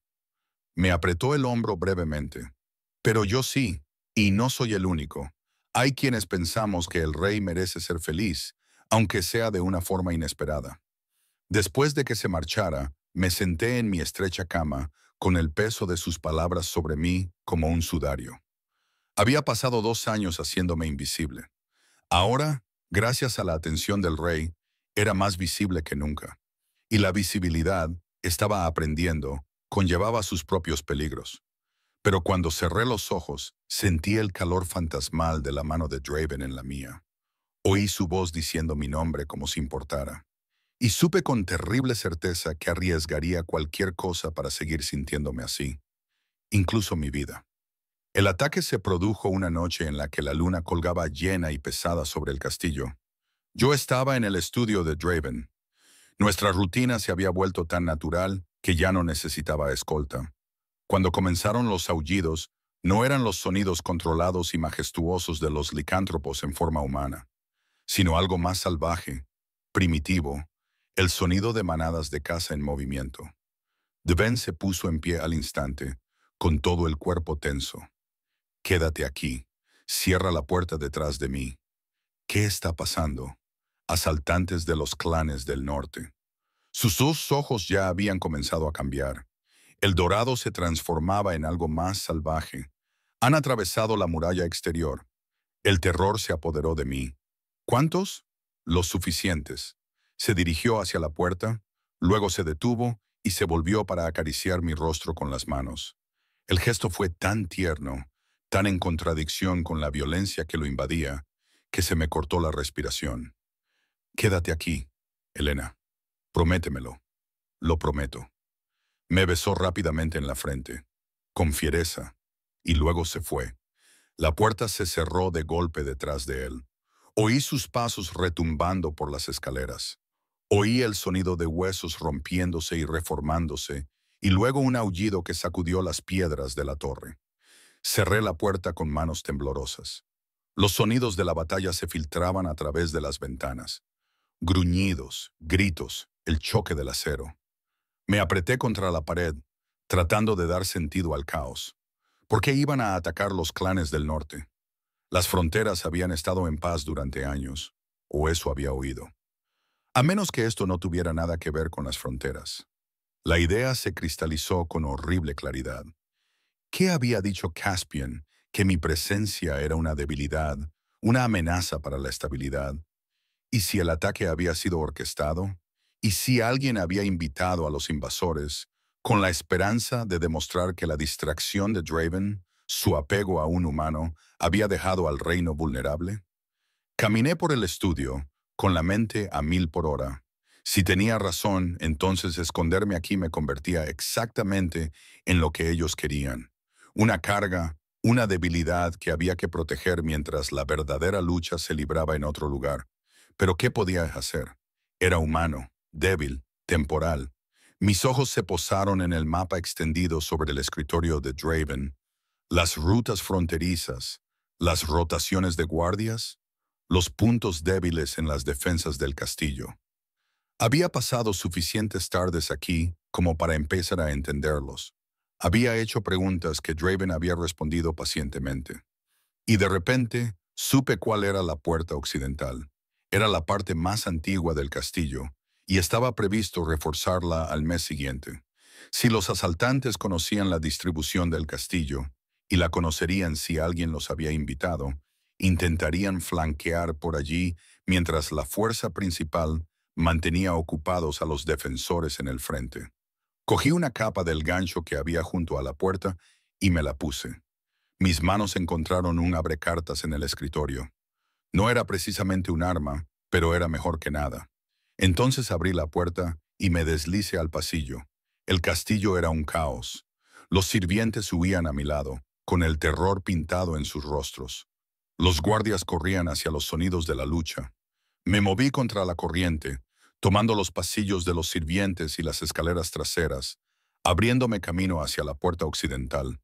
Me apretó el hombro brevemente. «Pero yo sí, y no soy el único. Hay quienes pensamos que el rey merece ser feliz, aunque sea de una forma inesperada». Después de que se marchara, me senté en mi estrecha cama, con el peso de sus palabras sobre mí como un sudario. Había pasado 2 años haciéndome invisible. Ahora, gracias a la atención del rey, era más visible que nunca. Y la visibilidad, estaba aprendiendo, conllevaba sus propios peligros. Pero cuando cerré los ojos, sentí el calor fantasmal de la mano de Draven en la mía. Oí su voz diciendo mi nombre como si importara. Y supe con terrible certeza que arriesgaría cualquier cosa para seguir sintiéndome así, incluso mi vida. El ataque se produjo una noche en la que la luna colgaba llena y pesada sobre el castillo. Yo estaba en el estudio de Draven. Nuestra rutina se había vuelto tan natural que ya no necesitaba escolta. Cuando comenzaron los aullidos, no eran los sonidos controlados y majestuosos de los licántropos en forma humana, sino algo más salvaje, primitivo, el sonido de manadas de caza en movimiento. Dven se puso en pie al instante, con todo el cuerpo tenso. «Quédate aquí. Cierra la puerta detrás de mí». ¿Qué está pasando? Asaltantes de los clanes del norte. Sus 2 ojos ya habían comenzado a cambiar. El dorado se transformaba en algo más salvaje. Han atravesado la muralla exterior. El terror se apoderó de mí. ¿Cuántos? Los suficientes. Se dirigió hacia la puerta, luego se detuvo y se volvió para acariciar mi rostro con las manos. El gesto fue tan tierno, tan en contradicción con la violencia que lo invadía, que se me cortó la respiración. «Quédate aquí, Helena. Prométemelo». «Lo prometo». Me besó rápidamente en la frente, con fiereza, y luego se fue. La puerta se cerró de golpe detrás de él. Oí sus pasos retumbando por las escaleras. Oí el sonido de huesos rompiéndose y reformándose, y luego un aullido que sacudió las piedras de la torre. Cerré la puerta con manos temblorosas. Los sonidos de la batalla se filtraban a través de las ventanas. Gruñidos, gritos, el choque del acero. Me apreté contra la pared, tratando de dar sentido al caos. ¿Por qué iban a atacar los clanes del norte? Las fronteras habían estado en paz durante años, o eso había oído. A menos que esto no tuviera nada que ver con las fronteras. La idea se cristalizó con horrible claridad. ¿Qué había dicho Caspian? Que mi presencia era una debilidad, una amenaza para la estabilidad. ¿Y si el ataque había sido orquestado? ¿Y si alguien había invitado a los invasores con la esperanza de demostrar que la distracción de Draven, su apego a un humano, había dejado al reino vulnerable? Caminé por el estudio, con la mente a 1000 por hora. Si tenía razón, entonces esconderme aquí me convertía exactamente en lo que ellos querían. Una carga, una debilidad que había que proteger mientras la verdadera lucha se libraba en otro lugar. Pero ¿qué podía hacer? Era humano, débil, temporal. Mis ojos se posaron en el mapa extendido sobre el escritorio de Draven. Las rutas fronterizas, las rotaciones de guardias, los puntos débiles en las defensas del castillo. Había pasado suficientes tardes aquí como para empezar a entenderlos. Había hecho preguntas que Draven había respondido pacientemente. Y de repente supe cuál era la puerta occidental. Era la parte más antigua del castillo, y estaba previsto reforzarla al mes siguiente. Si los asaltantes conocían la distribución del castillo, y la conocerían si alguien los había invitado, intentarían flanquear por allí mientras la fuerza principal mantenía ocupados a los defensores en el frente. Cogí una capa del gancho que había junto a la puerta y me la puse. Mis manos encontraron un abrecartas en el escritorio. No era precisamente un arma, pero era mejor que nada. Entonces abrí la puerta y me deslicé al pasillo. El castillo era un caos. Los sirvientes huían a mi lado, con el terror pintado en sus rostros. Los guardias corrían hacia los sonidos de la lucha. Me moví contra la corriente, tomando los pasillos de los sirvientes y las escaleras traseras, abriéndome camino hacia la puerta occidental.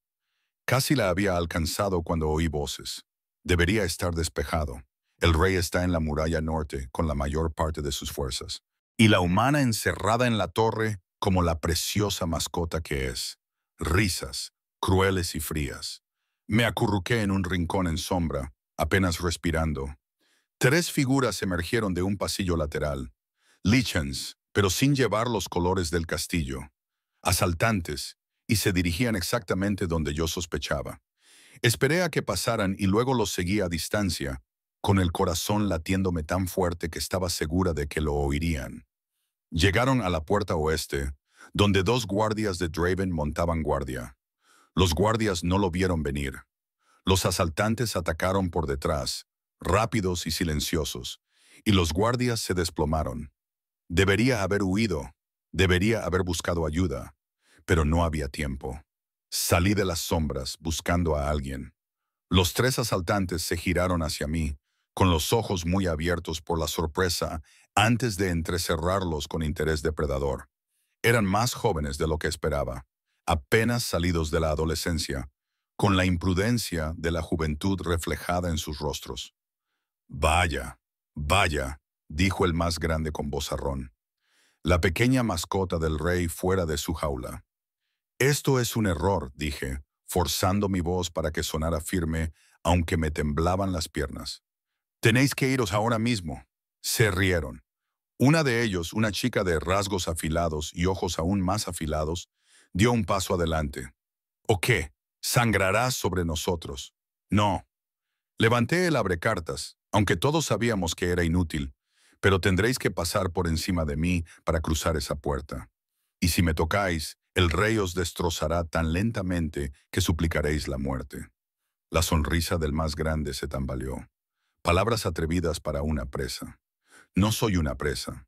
Casi la había alcanzado cuando oí voces. Debería estar despejado. El rey está en la muralla norte con la mayor parte de sus fuerzas, y la humana encerrada en la torre como la preciosa mascota que es. Risas, crueles y frías. Me acurruqué en un rincón en sombra, apenas respirando. Tres figuras emergieron de un pasillo lateral. Lichens, pero sin llevar los colores del castillo. Asaltantes, y se dirigían exactamente donde yo sospechaba. Esperé a que pasaran y luego los seguí a distancia, con el corazón latiéndome tan fuerte que estaba segura de que lo oirían. Llegaron a la puerta oeste, donde dos guardias de Draven montaban guardia. Los guardias no lo vieron venir. Los asaltantes atacaron por detrás, rápidos y silenciosos, y los guardias se desplomaron. Debería haber huido, debería haber buscado ayuda, pero no había tiempo. Salí de las sombras buscando a alguien. Los tres asaltantes se giraron hacia mí, con los ojos muy abiertos por la sorpresa antes de entrecerrarlos con interés depredador. Eran más jóvenes de lo que esperaba, apenas salidos de la adolescencia, con la imprudencia de la juventud reflejada en sus rostros. Vaya, vaya, dijo el más grande con vozarrón. La pequeña mascota del rey fuera de su jaula. Esto es un error, dije, forzando mi voz para que sonara firme, aunque me temblaban las piernas. Tenéis que iros ahora mismo. Se rieron. Una de ellos, una chica de rasgos afilados y ojos aún más afilados, dio un paso adelante. ¿O qué? ¿Sangrarás sobre nosotros? No. Levanté el abrecartas, aunque todos sabíamos que era inútil, pero tendréis que pasar por encima de mí para cruzar esa puerta. Y si me tocáis, el rey os destrozará tan lentamente que suplicaréis la muerte. La sonrisa del más grande se tambaleó. Palabras atrevidas para una presa. No soy una presa.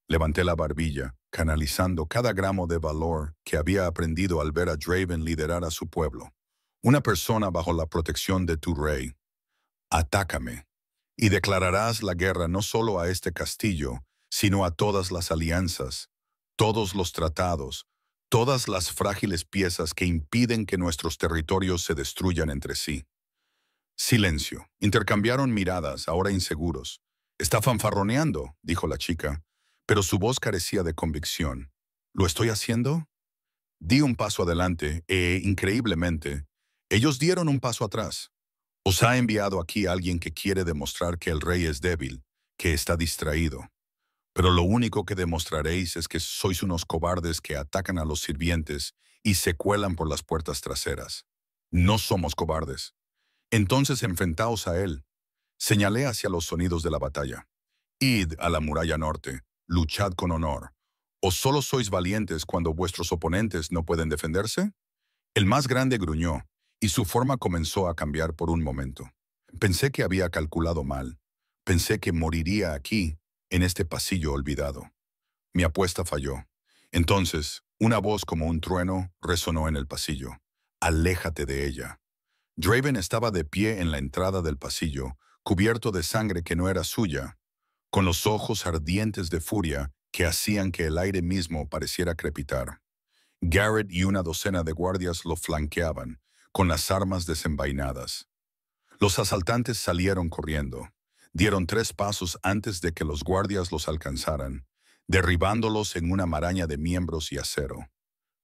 Levanté la barbilla, canalizando cada gramo de valor que había aprendido al ver a Draven liderar a su pueblo. Una persona bajo la protección de tu rey. Atácame, y declararás la guerra no solo a este castillo, sino a todas las alianzas, todos los tratados, todas las frágiles piezas que impiden que nuestros territorios se destruyan entre sí. Silencio. Intercambiaron miradas, ahora inseguros. Está fanfarroneando, dijo la chica, pero su voz carecía de convicción. ¿Lo estoy haciendo? Di un paso adelante increíblemente, ellos dieron un paso atrás. Os ha enviado aquí alguien que quiere demostrar que el rey es débil, que está distraído. Pero lo único que demostraréis es que sois unos cobardes que atacan a los sirvientes y se cuelan por las puertas traseras. No somos cobardes. Entonces enfrentaos a él. Señalé hacia los sonidos de la batalla. Id a la muralla norte, luchad con honor. ¿O solo sois valientes cuando vuestros oponentes no pueden defenderse? El más grande gruñó, y su forma comenzó a cambiar por un momento. Pensé que había calculado mal. Pensé que moriría aquí, en este pasillo olvidado. Mi apuesta falló. Entonces, una voz como un trueno resonó en el pasillo. Aléjate de ella. Draven estaba de pie en la entrada del pasillo, cubierto de sangre que no era suya, con los ojos ardientes de furia que hacían que el aire mismo pareciera crepitar. Garrett y una docena de guardias lo flanqueaban, con las armas desenvainadas. Los asaltantes salieron corriendo. Dieron 3 pasos antes de que los guardias los alcanzaran, derribándolos en una maraña de miembros y acero.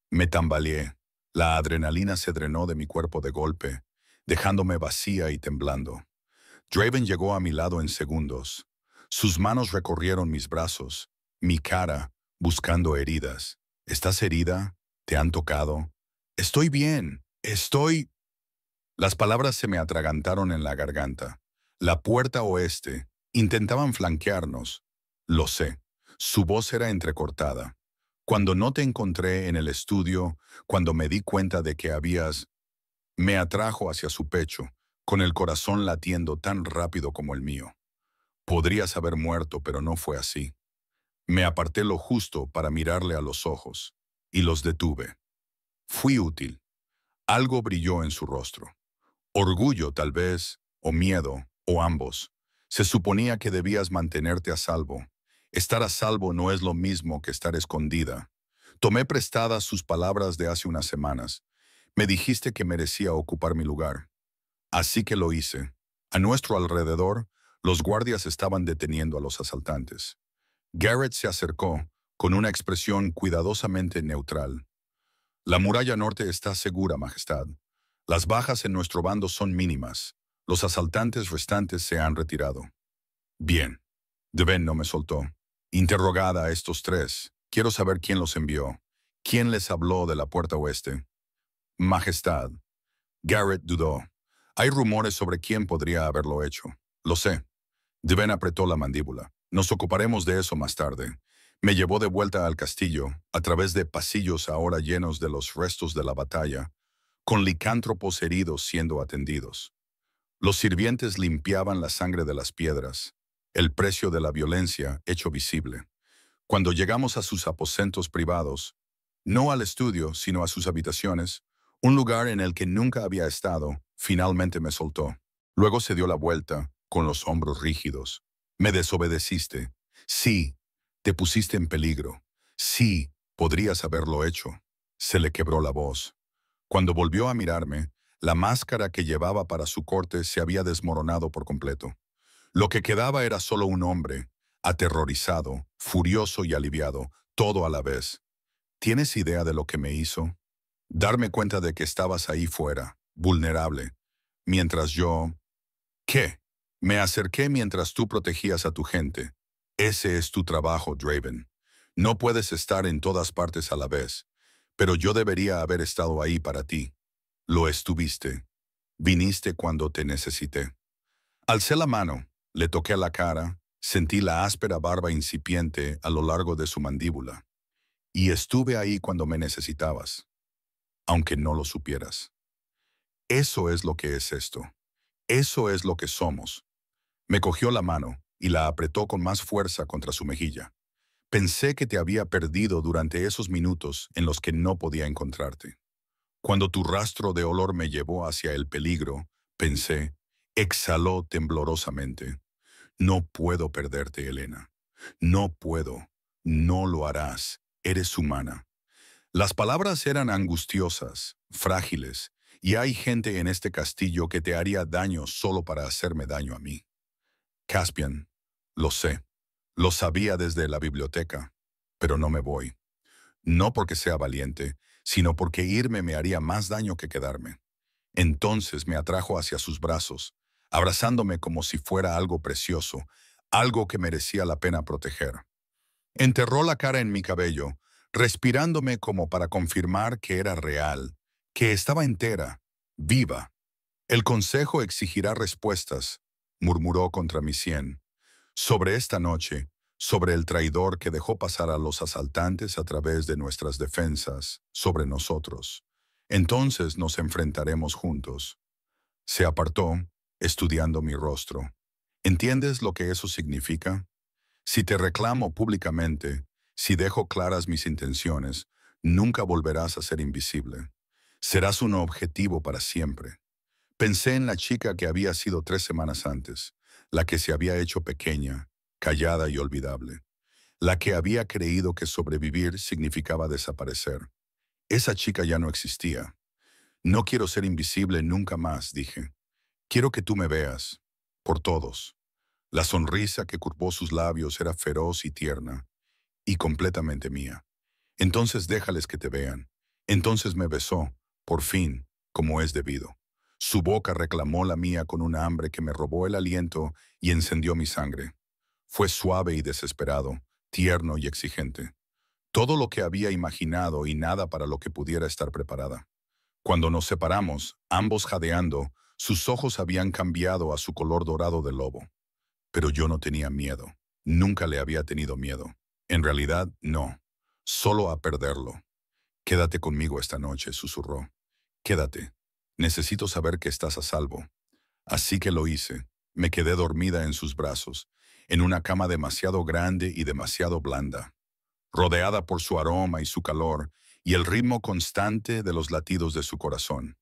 Me tambaleé. La adrenalina se drenó de mi cuerpo de golpe, dejándome vacía y temblando. Draven llegó a mi lado en segundos. Sus manos recorrieron mis brazos, Mi cara, buscando heridas. ¿Estás herida? ¿Te han tocado? Estoy bien. Estoy... Las palabras se me atragantaron en la garganta. La puerta oeste. Intentaban flanquearnos. Lo sé. Su voz era entrecortada. Cuando no te encontré en el estudio, cuando me di cuenta de que habías... Me atrajo hacia su pecho, con el corazón latiendo tan rápido como el mío. Podrías haber muerto, pero no fue así. Me aparté lo justo para mirarle a los ojos, y los detuve. Fui útil. Algo brilló en su rostro. Orgullo, tal vez, o miedo, o ambos. Se suponía que debías mantenerte a salvo. Estar a salvo no es lo mismo que estar escondida. Tomé prestadas sus palabras de hace unas semanas. Me dijiste que merecía ocupar mi lugar. Así que lo hice. A nuestro alrededor, los guardias estaban deteniendo a los asaltantes. Garrett se acercó, con una expresión cuidadosamente neutral. La muralla norte está segura, Majestad. Las bajas en nuestro bando son mínimas. Los asaltantes restantes se han retirado. Bien. Devane no me soltó. Interrogada a estos tres, quiero saber quién los envió. ¿Quién les habló de la puerta oeste? Majestad. Garrett dudó. Hay rumores sobre quién podría haberlo hecho. Lo sé. Devane apretó la mandíbula. Nos ocuparemos de eso más tarde. Me llevó de vuelta al castillo, a través de pasillos ahora llenos de los restos de la batalla, con licántropos heridos siendo atendidos. Los sirvientes limpiaban la sangre de las piedras, el precio de la violencia hecho visible. Cuando llegamos a sus aposentos privados, no al estudio, sino a sus habitaciones, un lugar en el que nunca había estado, finalmente me soltó. Luego se dio la vuelta, con los hombros rígidos. Me desobedeciste. Sí, te pusiste en peligro. Sí, podrías haberlo hecho. Se le quebró la voz. Cuando volvió a mirarme, la máscara que llevaba para su corte se había desmoronado por completo. Lo que quedaba era solo un hombre, aterrorizado, furioso y aliviado, todo a la vez. ¿Tienes idea de lo que me hizo? Darme cuenta de que estabas ahí fuera, vulnerable, mientras yo... ¿Qué? Me acerqué mientras tú protegías a tu gente. Ese es tu trabajo, Draven. No puedes estar en todas partes a la vez, pero yo debería haber estado ahí para ti. Lo estuviste. Viniste cuando te necesité. Alcé la mano, le toqué la cara, sentí la áspera barba incipiente a lo largo de su mandíbula. Y estuve ahí cuando me necesitabas, aunque no lo supieras. Eso es lo que es esto. Eso es lo que somos. Me cogió la mano y la apretó con más fuerza contra su mejilla. Pensé que te había perdido durante esos minutos en los que no podía encontrarte. Cuando tu rastro de olor me llevó hacia el peligro, pensé, exhaló temblorosamente. No puedo perderte, Elena. No puedo. No lo harás. Eres humana. Las palabras eran angustiosas, frágiles, y hay gente en este castillo que te haría daño solo para hacerme daño a mí. Caspian, lo sé. Lo sabía desde la biblioteca, pero no me voy. No porque sea valiente, sino porque irme me haría más daño que quedarme. Entonces me atrajo hacia sus brazos, abrazándome como si fuera algo precioso, algo que merecía la pena proteger. Enterró la cara en mi cabello, respirándome como para confirmar que era real, que estaba entera, viva. El consejo exigirá respuestas, murmuró contra mi sien. Sobre esta noche, sobre el traidor que dejó pasar a los asaltantes a través de nuestras defensas, sobre nosotros. Entonces nos enfrentaremos juntos. Se apartó, estudiando mi rostro. ¿Entiendes lo que eso significa? Si te reclamo públicamente, si dejo claras mis intenciones, nunca volverás a ser invisible. Serás un objetivo para siempre. Pensé en la chica que había sido 3 semanas antes, la que se había hecho pequeña, callada y olvidable, la que había creído que sobrevivir significaba desaparecer. Esa chica ya no existía. No quiero ser invisible nunca más, dije. Quiero que tú me veas, por todos. La sonrisa que curvó sus labios era feroz y tierna, y completamente mía. Entonces déjales que te vean. Entonces me besó, por fin, como es debido. Su boca reclamó la mía con un hambre que me robó el aliento y encendió mi sangre. Fue suave y desesperado, tierno y exigente. Todo lo que había imaginado y nada para lo que pudiera estar preparada. Cuando nos separamos, ambos jadeando, sus ojos habían cambiado a su color dorado de lobo. Pero yo no tenía miedo. Nunca le había tenido miedo. En realidad, no. Solo a perderlo. Quédate conmigo esta noche, susurró. Quédate. Necesito saber que estás a salvo. Así que lo hice. Me quedé dormida en sus brazos, en una cama demasiado grande y demasiado blanda, rodeada por su aroma y su calor, y el ritmo constante de los latidos de su corazón.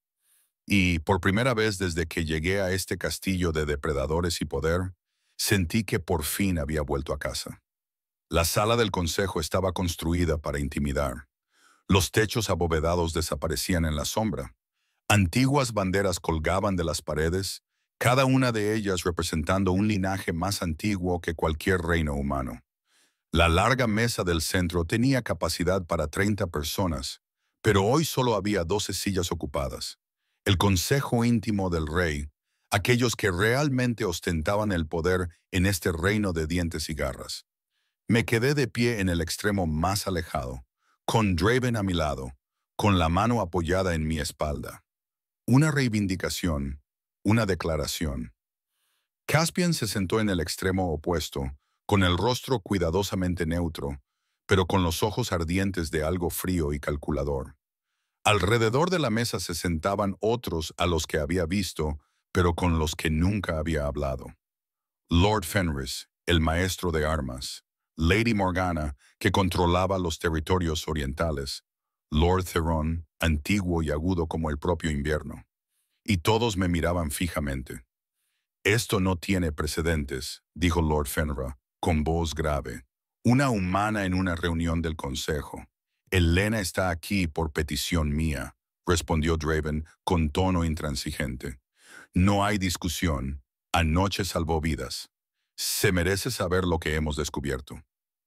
Y, por primera vez desde que llegué a este castillo de depredadores y poder, sentí que por fin había vuelto a casa. La sala del consejo estaba construida para intimidar. Los techos abovedados desaparecían en la sombra. Antiguas banderas colgaban de las paredes, cada una de ellas representando un linaje más antiguo que cualquier reino humano. La larga mesa del centro tenía capacidad para 30 personas, pero hoy solo había 12 sillas ocupadas. El consejo íntimo del rey, aquellos que realmente ostentaban el poder en este reino de dientes y garras. Me quedé de pie en el extremo más alejado, con Draven a mi lado, con la mano apoyada en mi espalda. Una reivindicación, una declaración. Caspian se sentó en el extremo opuesto, con el rostro cuidadosamente neutro, pero con los ojos ardientes de algo frío y calculador. Alrededor de la mesa se sentaban otros a los que había visto, pero con los que nunca había hablado. Lord Fenris, el maestro de armas. Lady Morgana, que controlaba los territorios orientales. Lord Theron, antiguo y agudo como el propio invierno. Y todos me miraban fijamente. Esto no tiene precedentes, dijo Lord Fenra, con voz grave. Una humana en una reunión del consejo. Elena está aquí por petición mía, respondió Draven con tono intransigente. No hay discusión. Anoche salvó vidas. Se merece saber lo que hemos descubierto.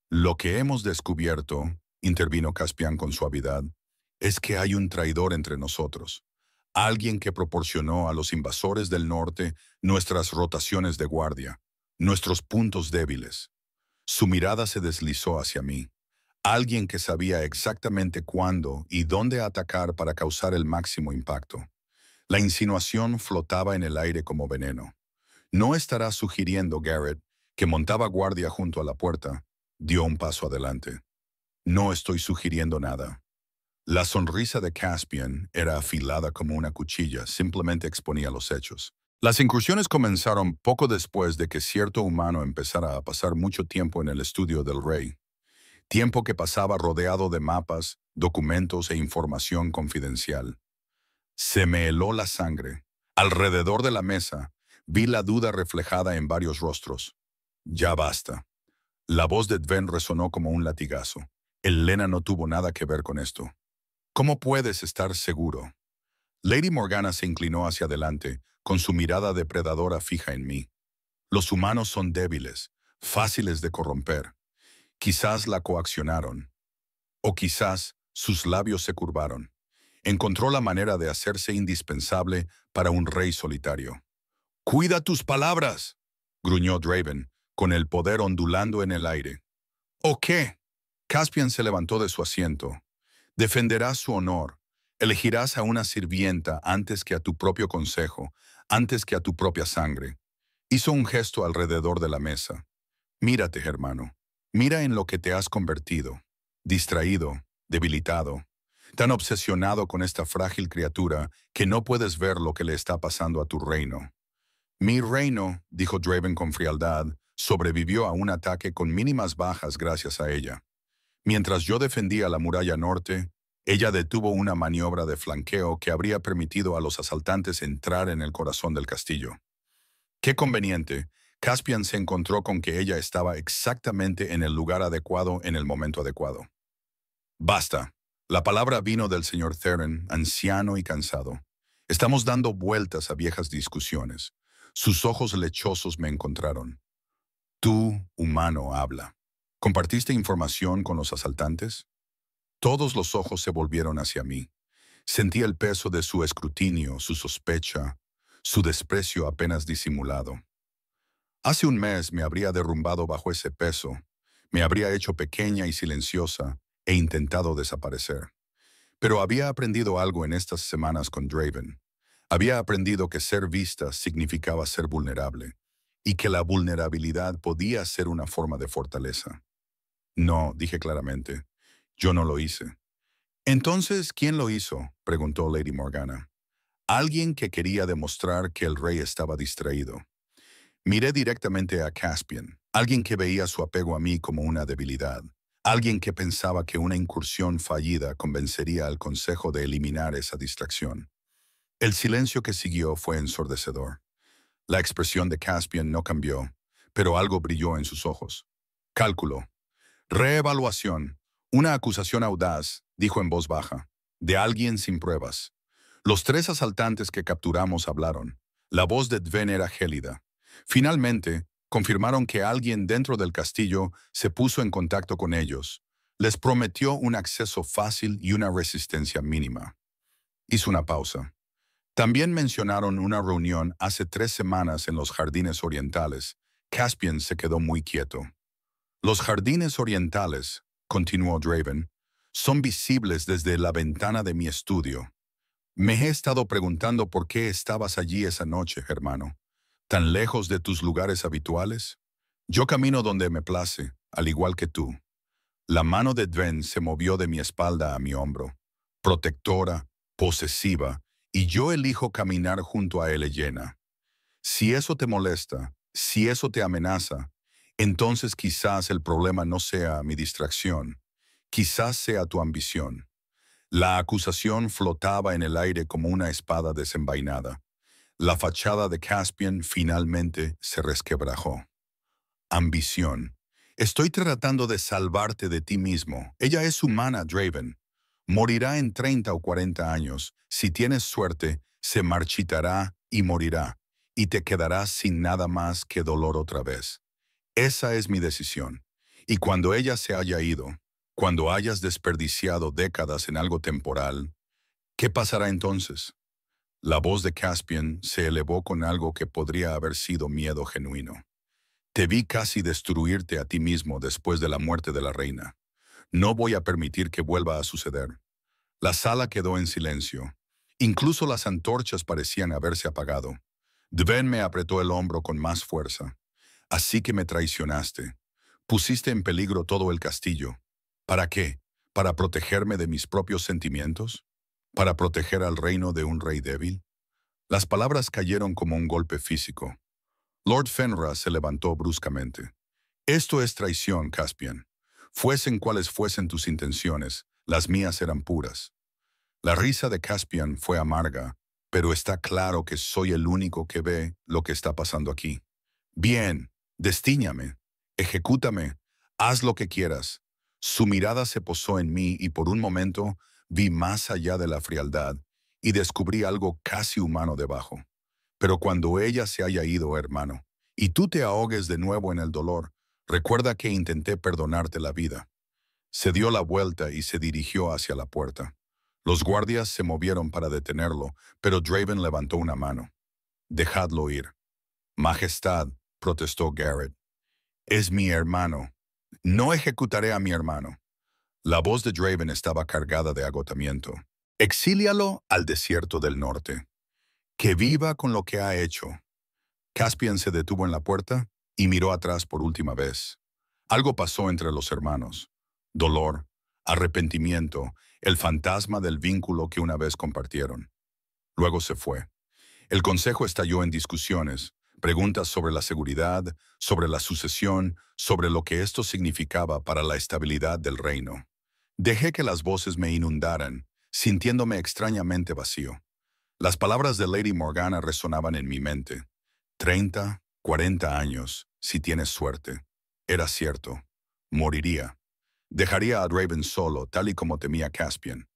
Lo que hemos descubierto, intervino Caspian con suavidad, es que hay un traidor entre nosotros. Alguien que proporcionó a los invasores del norte nuestras rotaciones de guardia, nuestros puntos débiles. Su mirada se deslizó hacia mí. Alguien que sabía exactamente cuándo y dónde atacar para causar el máximo impacto. La insinuación flotaba en el aire como veneno. ¿No estará sugiriendo Garrett, que montaba guardia junto a la puerta? Dio un paso adelante. No estoy sugiriendo nada. La sonrisa de Caspian era afilada como una cuchilla, simplemente exponía los hechos. Las incursiones comenzaron poco después de que cierto humano empezara a pasar mucho tiempo en el estudio del rey. Tiempo que pasaba rodeado de mapas, documentos e información confidencial. Se me heló la sangre. Alrededor de la mesa, vi la duda reflejada en varios rostros. Ya basta. La voz de Dven resonó como un latigazo. Elena no tuvo nada que ver con esto. ¿Cómo puedes estar seguro? Lady Morgana se inclinó hacia adelante, con su mirada depredadora fija en mí. Los humanos son débiles, fáciles de corromper. Quizás la coaccionaron. O quizás sus labios se curvaron. Encontró la manera de hacerse indispensable para un rey solitario. «¡Cuida tus palabras!», gruñó Draven, con el poder ondulando en el aire. «¿O qué?». Caspian se levantó de su asiento. «Defenderás su honor. Elegirás a una sirvienta antes que a tu propio consejo, antes que a tu propia sangre». Hizo un gesto alrededor de la mesa. «Mírate, hermano. Mira en lo que te has convertido. Distraído, debilitado, tan obsesionado con esta frágil criatura que no puedes ver lo que le está pasando a tu reino». «Mi reino», dijo Draven con frialdad, «sobrevivió a un ataque con mínimas bajas gracias a ella. Mientras yo defendía la muralla norte, ella detuvo una maniobra de flanqueo que habría permitido a los asaltantes entrar en el corazón del castillo. Qué conveniente, Caspian se encontró con que ella estaba exactamente en el lugar adecuado en el momento adecuado. Basta. La palabra vino del señor Theron, anciano y cansado. Estamos dando vueltas a viejas discusiones. Sus ojos lechosos me encontraron. Tú, humano, habla. ¿Compartiste información con los asaltantes? Todos los ojos se volvieron hacia mí. Sentí el peso de su escrutinio, su sospecha, su desprecio apenas disimulado. Hace un mes me habría derrumbado bajo ese peso, Me habría hecho pequeña y silenciosa e intentado desaparecer. Pero había aprendido algo en estas semanas con Draven. Había aprendido que ser vista significaba ser vulnerable y que la vulnerabilidad podía ser una forma de fortaleza. No, dije claramente. Yo no lo hice. Entonces, ¿quién lo hizo?, preguntó Lady Morgana. Alguien que quería demostrar que el rey estaba distraído. Miré directamente a Caspian, alguien que veía su apego a mí como una debilidad, alguien que pensaba que una incursión fallida convencería al consejo de eliminar esa distracción. El silencio que siguió fue ensordecedor. La expresión de Caspian no cambió, pero algo brilló en sus ojos. Cálculo. Reevaluación. Una acusación audaz, dijo en voz baja, de alguien sin pruebas. Los 3 asaltantes que capturamos hablaron. La voz de Dven era gélida. Finalmente, confirmaron que alguien dentro del castillo se puso en contacto con ellos. Les prometió un acceso fácil y una resistencia mínima. Hizo una pausa. También mencionaron una reunión hace 3 semanas en los jardines orientales. Caspian se quedó muy quieto. Los jardines orientales, continuó Draven, son visibles desde la ventana de mi estudio. Me he estado preguntando por qué estabas allí esa noche, hermano. ¿Tan lejos de tus lugares habituales? Yo camino donde me place, al igual que tú. La mano de Dven se movió de mi espalda a mi hombro, protectora, posesiva, y yo elijo caminar junto a él llena. Si eso te molesta, si eso te amenaza, entonces quizás el problema no sea mi distracción, quizás sea tu ambición. La acusación flotaba en el aire como una espada desenvainada. La fachada de Caspian finalmente se resquebrajó. Ambición. Estoy tratando de salvarte de ti mismo. Ella es humana, Draven. Morirá en 30 o 40 años. Si tienes suerte, se marchitará y morirá, y te quedarás sin nada más que dolor otra vez. Esa es mi decisión. Y cuando ella se haya ido, cuando hayas desperdiciado décadas en algo temporal, ¿qué pasará entonces? La voz de Caspian se elevó con algo que podría haber sido miedo genuino. Te vi casi destruirte a ti mismo después de la muerte de la reina. No voy a permitir que vuelva a suceder. La sala quedó en silencio. Incluso las antorchas parecían haberse apagado. Dven me apretó el hombro con más fuerza. Así que me traicionaste. Pusiste en peligro todo el castillo. ¿Para qué? ¿Para protegerme de mis propios sentimientos? ¿Para proteger al reino de un rey débil? Las palabras cayeron como un golpe físico. Lord Fenra se levantó bruscamente. Esto es traición, Caspian. Fuesen cuales fuesen tus intenciones, las mías eran puras. La risa de Caspian fue amarga, pero está claro que soy el único que ve lo que está pasando aquí. Bien, destíñame, ejecútame, haz lo que quieras. Su mirada se posó en mí y por un momento vi más allá de la frialdad y descubrí algo casi humano debajo. Pero cuando ella se haya ido, hermano, y tú te ahogues de nuevo en el dolor, recuerda que intenté perdonarte la vida. Se dio la vuelta y se dirigió hacia la puerta. Los guardias se movieron para detenerlo, pero Draven levantó una mano. Dejadlo ir. Majestad, protestó Garrett. Es mi hermano. No ejecutaré a mi hermano. La voz de Draven estaba cargada de agotamiento. Exílialo al desierto del norte. Que viva con lo que ha hecho. Caspian se detuvo en la puerta y miró atrás por última vez. Algo pasó entre los hermanos. Dolor, arrepentimiento, el fantasma del vínculo que una vez compartieron. Luego se fue. El consejo estalló en discusiones, preguntas sobre la seguridad, sobre la sucesión, sobre lo que esto significaba para la estabilidad del reino. Dejé que las voces me inundaran, sintiéndome extrañamente vacío. Las palabras de Lady Morgana resonaban en mi mente. 30, 40 años, si tienes suerte. Era cierto. Moriría. Dejaría a Draven solo, tal y como temía Caspian.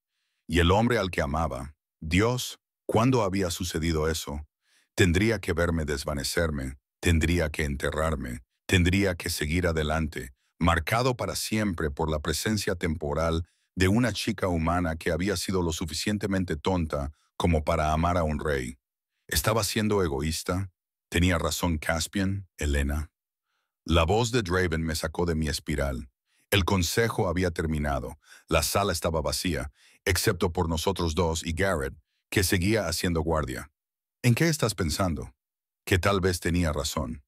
Y el hombre al que amaba, Dios, ¿cuándo había sucedido eso? Tendría que verme desvanecerme, tendría que enterrarme, tendría que seguir adelante, marcado para siempre por la presencia temporal de una chica humana que había sido lo suficientemente tonta como para amar a un rey. ¿Estaba siendo egoísta? ¿Tenía razón Caspian, Helena? La voz de Draven me sacó de mi espiral. El consejo había terminado. La sala estaba vacía, excepto por nosotros dos y Garrett, que seguía haciendo guardia. ¿En qué estás pensando? Que tal vez tenía razón.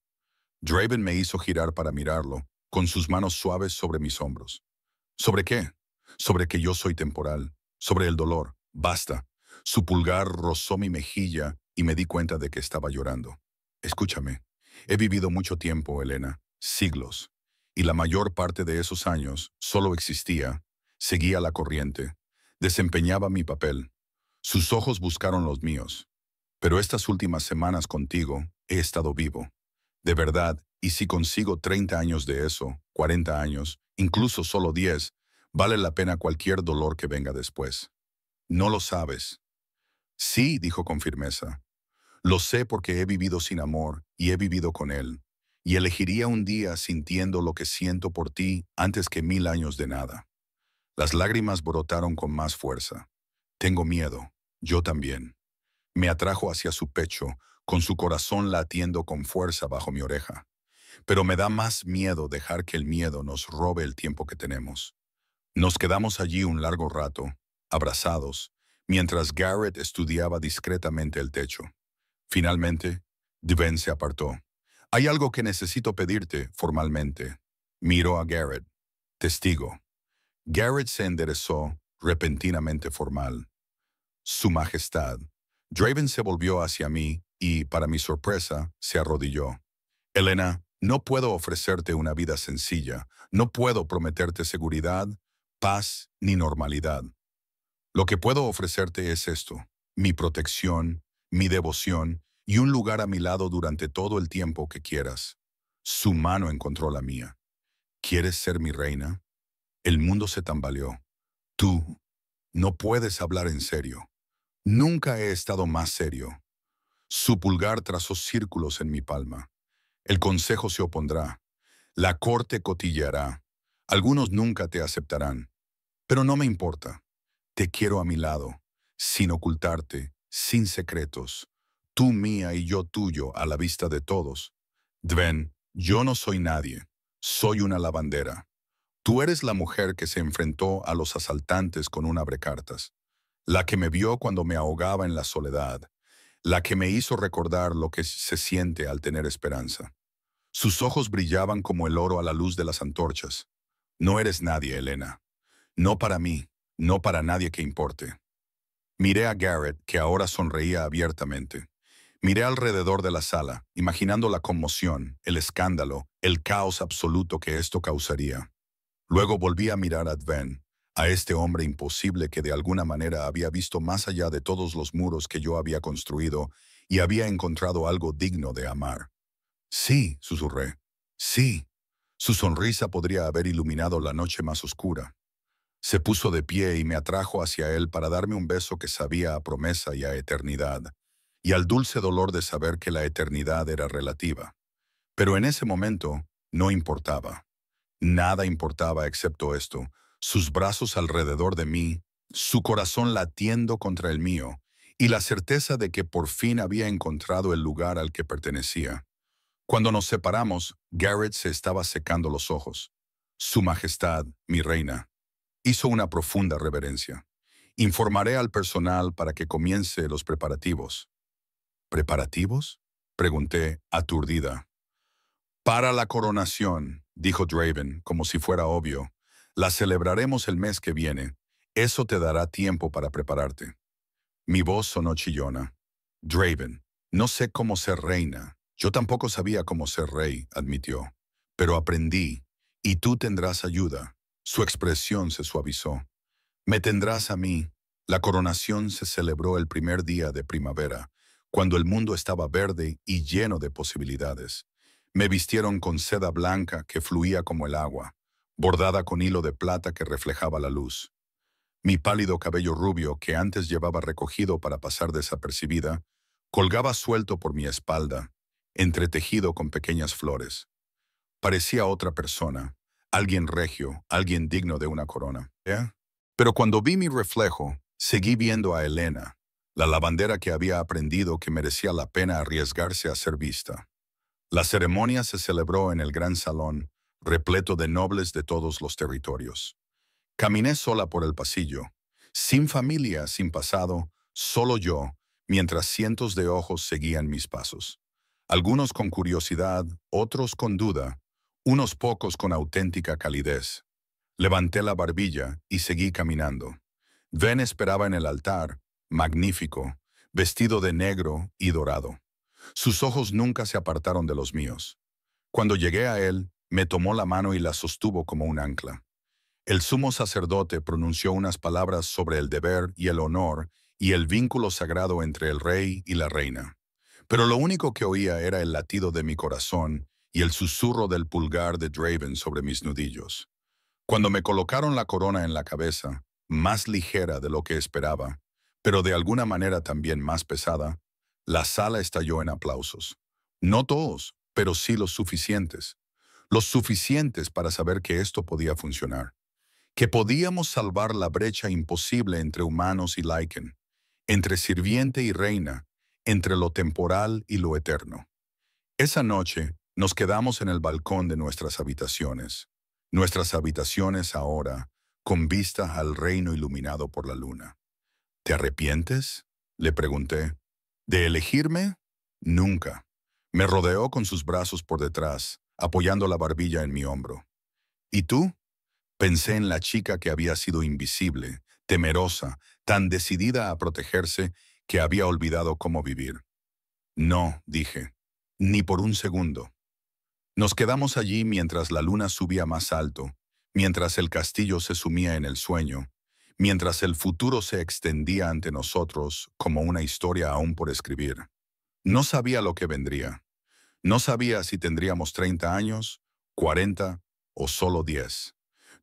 Draven me hizo girar para mirarlo, con sus manos suaves sobre mis hombros. ¿Sobre qué? Sobre que yo soy temporal. Sobre el dolor. Basta. Su pulgar rozó mi mejilla y me di cuenta de que estaba llorando. Escúchame. He vivido mucho tiempo, Elena. Siglos. Y la mayor parte de esos años solo existía, seguía la corriente, desempeñaba mi papel. Sus ojos buscaron los míos. Pero estas últimas semanas contigo he estado vivo. De verdad, y si consigo 30 años de eso, 40 años, incluso solo 10, vale la pena cualquier dolor que venga después. No lo sabes. Sí, dijo con firmeza. Lo sé porque he vivido sin amor y he vivido con él. Y elegiría un día sintiendo lo que siento por ti antes que 1000 años de nada. Las lágrimas brotaron con más fuerza. Tengo miedo. Yo también. Me atrajo hacia su pecho, con su corazón latiendo con fuerza bajo mi oreja. Pero me da más miedo dejar que el miedo nos robe el tiempo que tenemos. Nos quedamos allí un largo rato, abrazados, mientras Garrett estudiaba discretamente el techo. Finalmente, Dven se apartó. Hay algo que necesito pedirte formalmente. Miró a Garrett. Testigo. Garrett se enderezó, repentinamente formal. Su Majestad. Draven se volvió hacia mí y, para mi sorpresa, se arrodilló. Elena, no puedo ofrecerte una vida sencilla. No puedo prometerte seguridad, paz ni normalidad. Lo que puedo ofrecerte es esto: mi protección, mi devoción y un lugar a mi lado durante todo el tiempo que quieras. Su mano encontró la mía. ¿Quieres ser mi reina? El mundo se tambaleó. Tú no puedes hablar en serio. Nunca he estado más serio. Su pulgar trazó círculos en mi palma. El consejo se opondrá. La corte cotillará. Algunos nunca te aceptarán. Pero no me importa. Te quiero a mi lado, sin ocultarte, sin secretos. Tú mía y yo tuyo a la vista de todos. Dven, yo no soy nadie. Soy una lavandera. Tú eres la mujer que se enfrentó a los asaltantes con un abrecartas. La que me vio cuando me ahogaba en la soledad. La que me hizo recordar lo que se siente al tener esperanza. Sus ojos brillaban como el oro a la luz de las antorchas. No eres nadie, Elena. No para mí, no para nadie que importe. Miré a Garrett, que ahora sonreía abiertamente. Miré alrededor de la sala, imaginando la conmoción, el escándalo, el caos absoluto que esto causaría. Luego volví a mirar a Dven, a este hombre imposible que de alguna manera había visto más allá de todos los muros que yo había construido y había encontrado algo digno de amar. Sí, susurré. Sí. Su sonrisa podría haber iluminado la noche más oscura. Se puso de pie y me atrajo hacia él para darme un beso que sabía a promesa y a eternidad, y al dulce dolor de saber que la eternidad era relativa. Pero en ese momento no importaba. Nada importaba excepto esto: sus brazos alrededor de mí, su corazón latiendo contra el mío, y la certeza de que por fin había encontrado el lugar al que pertenecía. Cuando nos separamos, Garrett se estaba secando los ojos. Su Majestad, mi reina. Hizo una profunda reverencia. Informaré al personal para que comience los preparativos. ¿Preparativos? Pregunté, aturdida. Para la coronación, dijo Draven, como si fuera obvio. La celebraremos el mes que viene. Eso te dará tiempo para prepararte. Mi voz sonó chillona. Draven, no sé cómo ser reina. Yo tampoco sabía cómo ser rey, admitió. Pero aprendí, y tú tendrás ayuda. Su expresión se suavizó. Me tendrás a mí. La coronación se celebró el primer día de primavera, cuando el mundo estaba verde y lleno de posibilidades. Me vistieron con seda blanca que fluía como el agua, bordada con hilo de plata que reflejaba la luz. Mi pálido cabello rubio, que antes llevaba recogido para pasar desapercibida, colgaba suelto por mi espalda, entretejido con pequeñas flores. Parecía otra persona, alguien regio, alguien digno de una corona. Pero cuando vi mi reflejo, seguí viendo a Elena, la lavandera que había aprendido que merecía la pena arriesgarse a ser vista. La ceremonia se celebró en el gran salón, repleto de nobles de todos los territorios. Caminé sola por el pasillo, sin familia, sin pasado, solo yo, mientras cientos de ojos seguían mis pasos. Algunos con curiosidad, otros con duda, unos pocos con auténtica calidez. Levanté la barbilla y seguí caminando. Ven esperaba en el altar, magnífico, vestido de negro y dorado. Sus ojos nunca se apartaron de los míos. Cuando llegué a él, me tomó la mano y la sostuvo como un ancla. El sumo sacerdote pronunció unas palabras sobre el deber y el honor y el vínculo sagrado entre el rey y la reina. Pero lo único que oía era el latido de mi corazón y el susurro del pulgar de Draven sobre mis nudillos. Cuando me colocaron la corona en la cabeza, más ligera de lo que esperaba, pero de alguna manera también más pesada, la sala estalló en aplausos. No todos, pero sí los suficientes. Los suficientes para saber que esto podía funcionar. Que podíamos salvar la brecha imposible entre humanos y Lycan, entre sirviente y reina, entre lo temporal y lo eterno. Esa noche nos quedamos en el balcón de nuestras habitaciones ahora, con vista al reino iluminado por la luna. ¿Te arrepientes?, le pregunté. ¿De elegirme? Nunca. Me rodeó con sus brazos por detrás, apoyando la barbilla en mi hombro. ¿Y tú? Pensé en la chica que había sido invisible, temerosa, tan decidida a protegerse que había olvidado cómo vivir. No, dije, ni por un segundo. Nos quedamos allí mientras la luna subía más alto, mientras el castillo se sumía en el sueño, mientras el futuro se extendía ante nosotros como una historia aún por escribir. No sabía lo que vendría. No sabía si tendríamos 30 años, 40 o solo 10.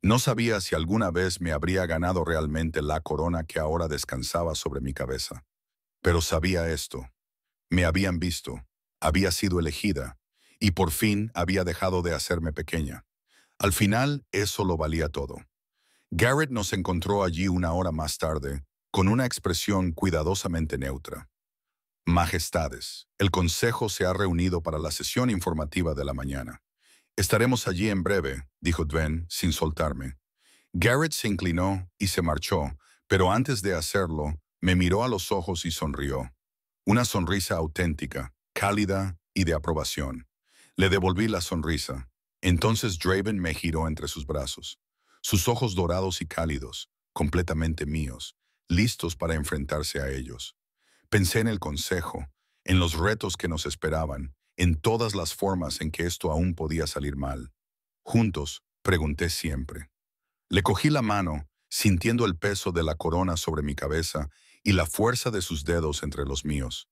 No sabía si alguna vez me habría ganado realmente la corona que ahora descansaba sobre mi cabeza. Pero sabía esto. Me habían visto, había sido elegida, y por fin había dejado de hacerme pequeña. Al final, eso lo valía todo. Garrett nos encontró allí una hora más tarde, con una expresión cuidadosamente neutra. Majestades, el Consejo se ha reunido para la sesión informativa de la mañana. Estaremos allí en breve, dijo Dven, sin soltarme. Garrett se inclinó y se marchó, pero antes de hacerlo, me miró a los ojos y sonrió. Una sonrisa auténtica, cálida y de aprobación. Le devolví la sonrisa. Entonces Draven me giró entre sus brazos. Sus ojos dorados y cálidos, completamente míos, listos para enfrentarse a ellos. Pensé en el consejo, en los retos que nos esperaban, en todas las formas en que esto aún podía salir mal. Juntos, pregunté siempre. Le cogí la mano, sintiendo el peso de la corona sobre mi cabeza y la fuerza de sus dedos entre los míos.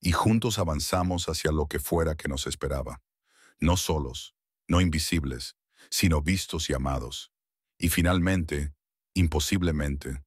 Y juntos avanzamos hacia lo que fuera que nos esperaba. No solos, no invisibles, sino vistos y amados. Y finalmente, imposiblemente,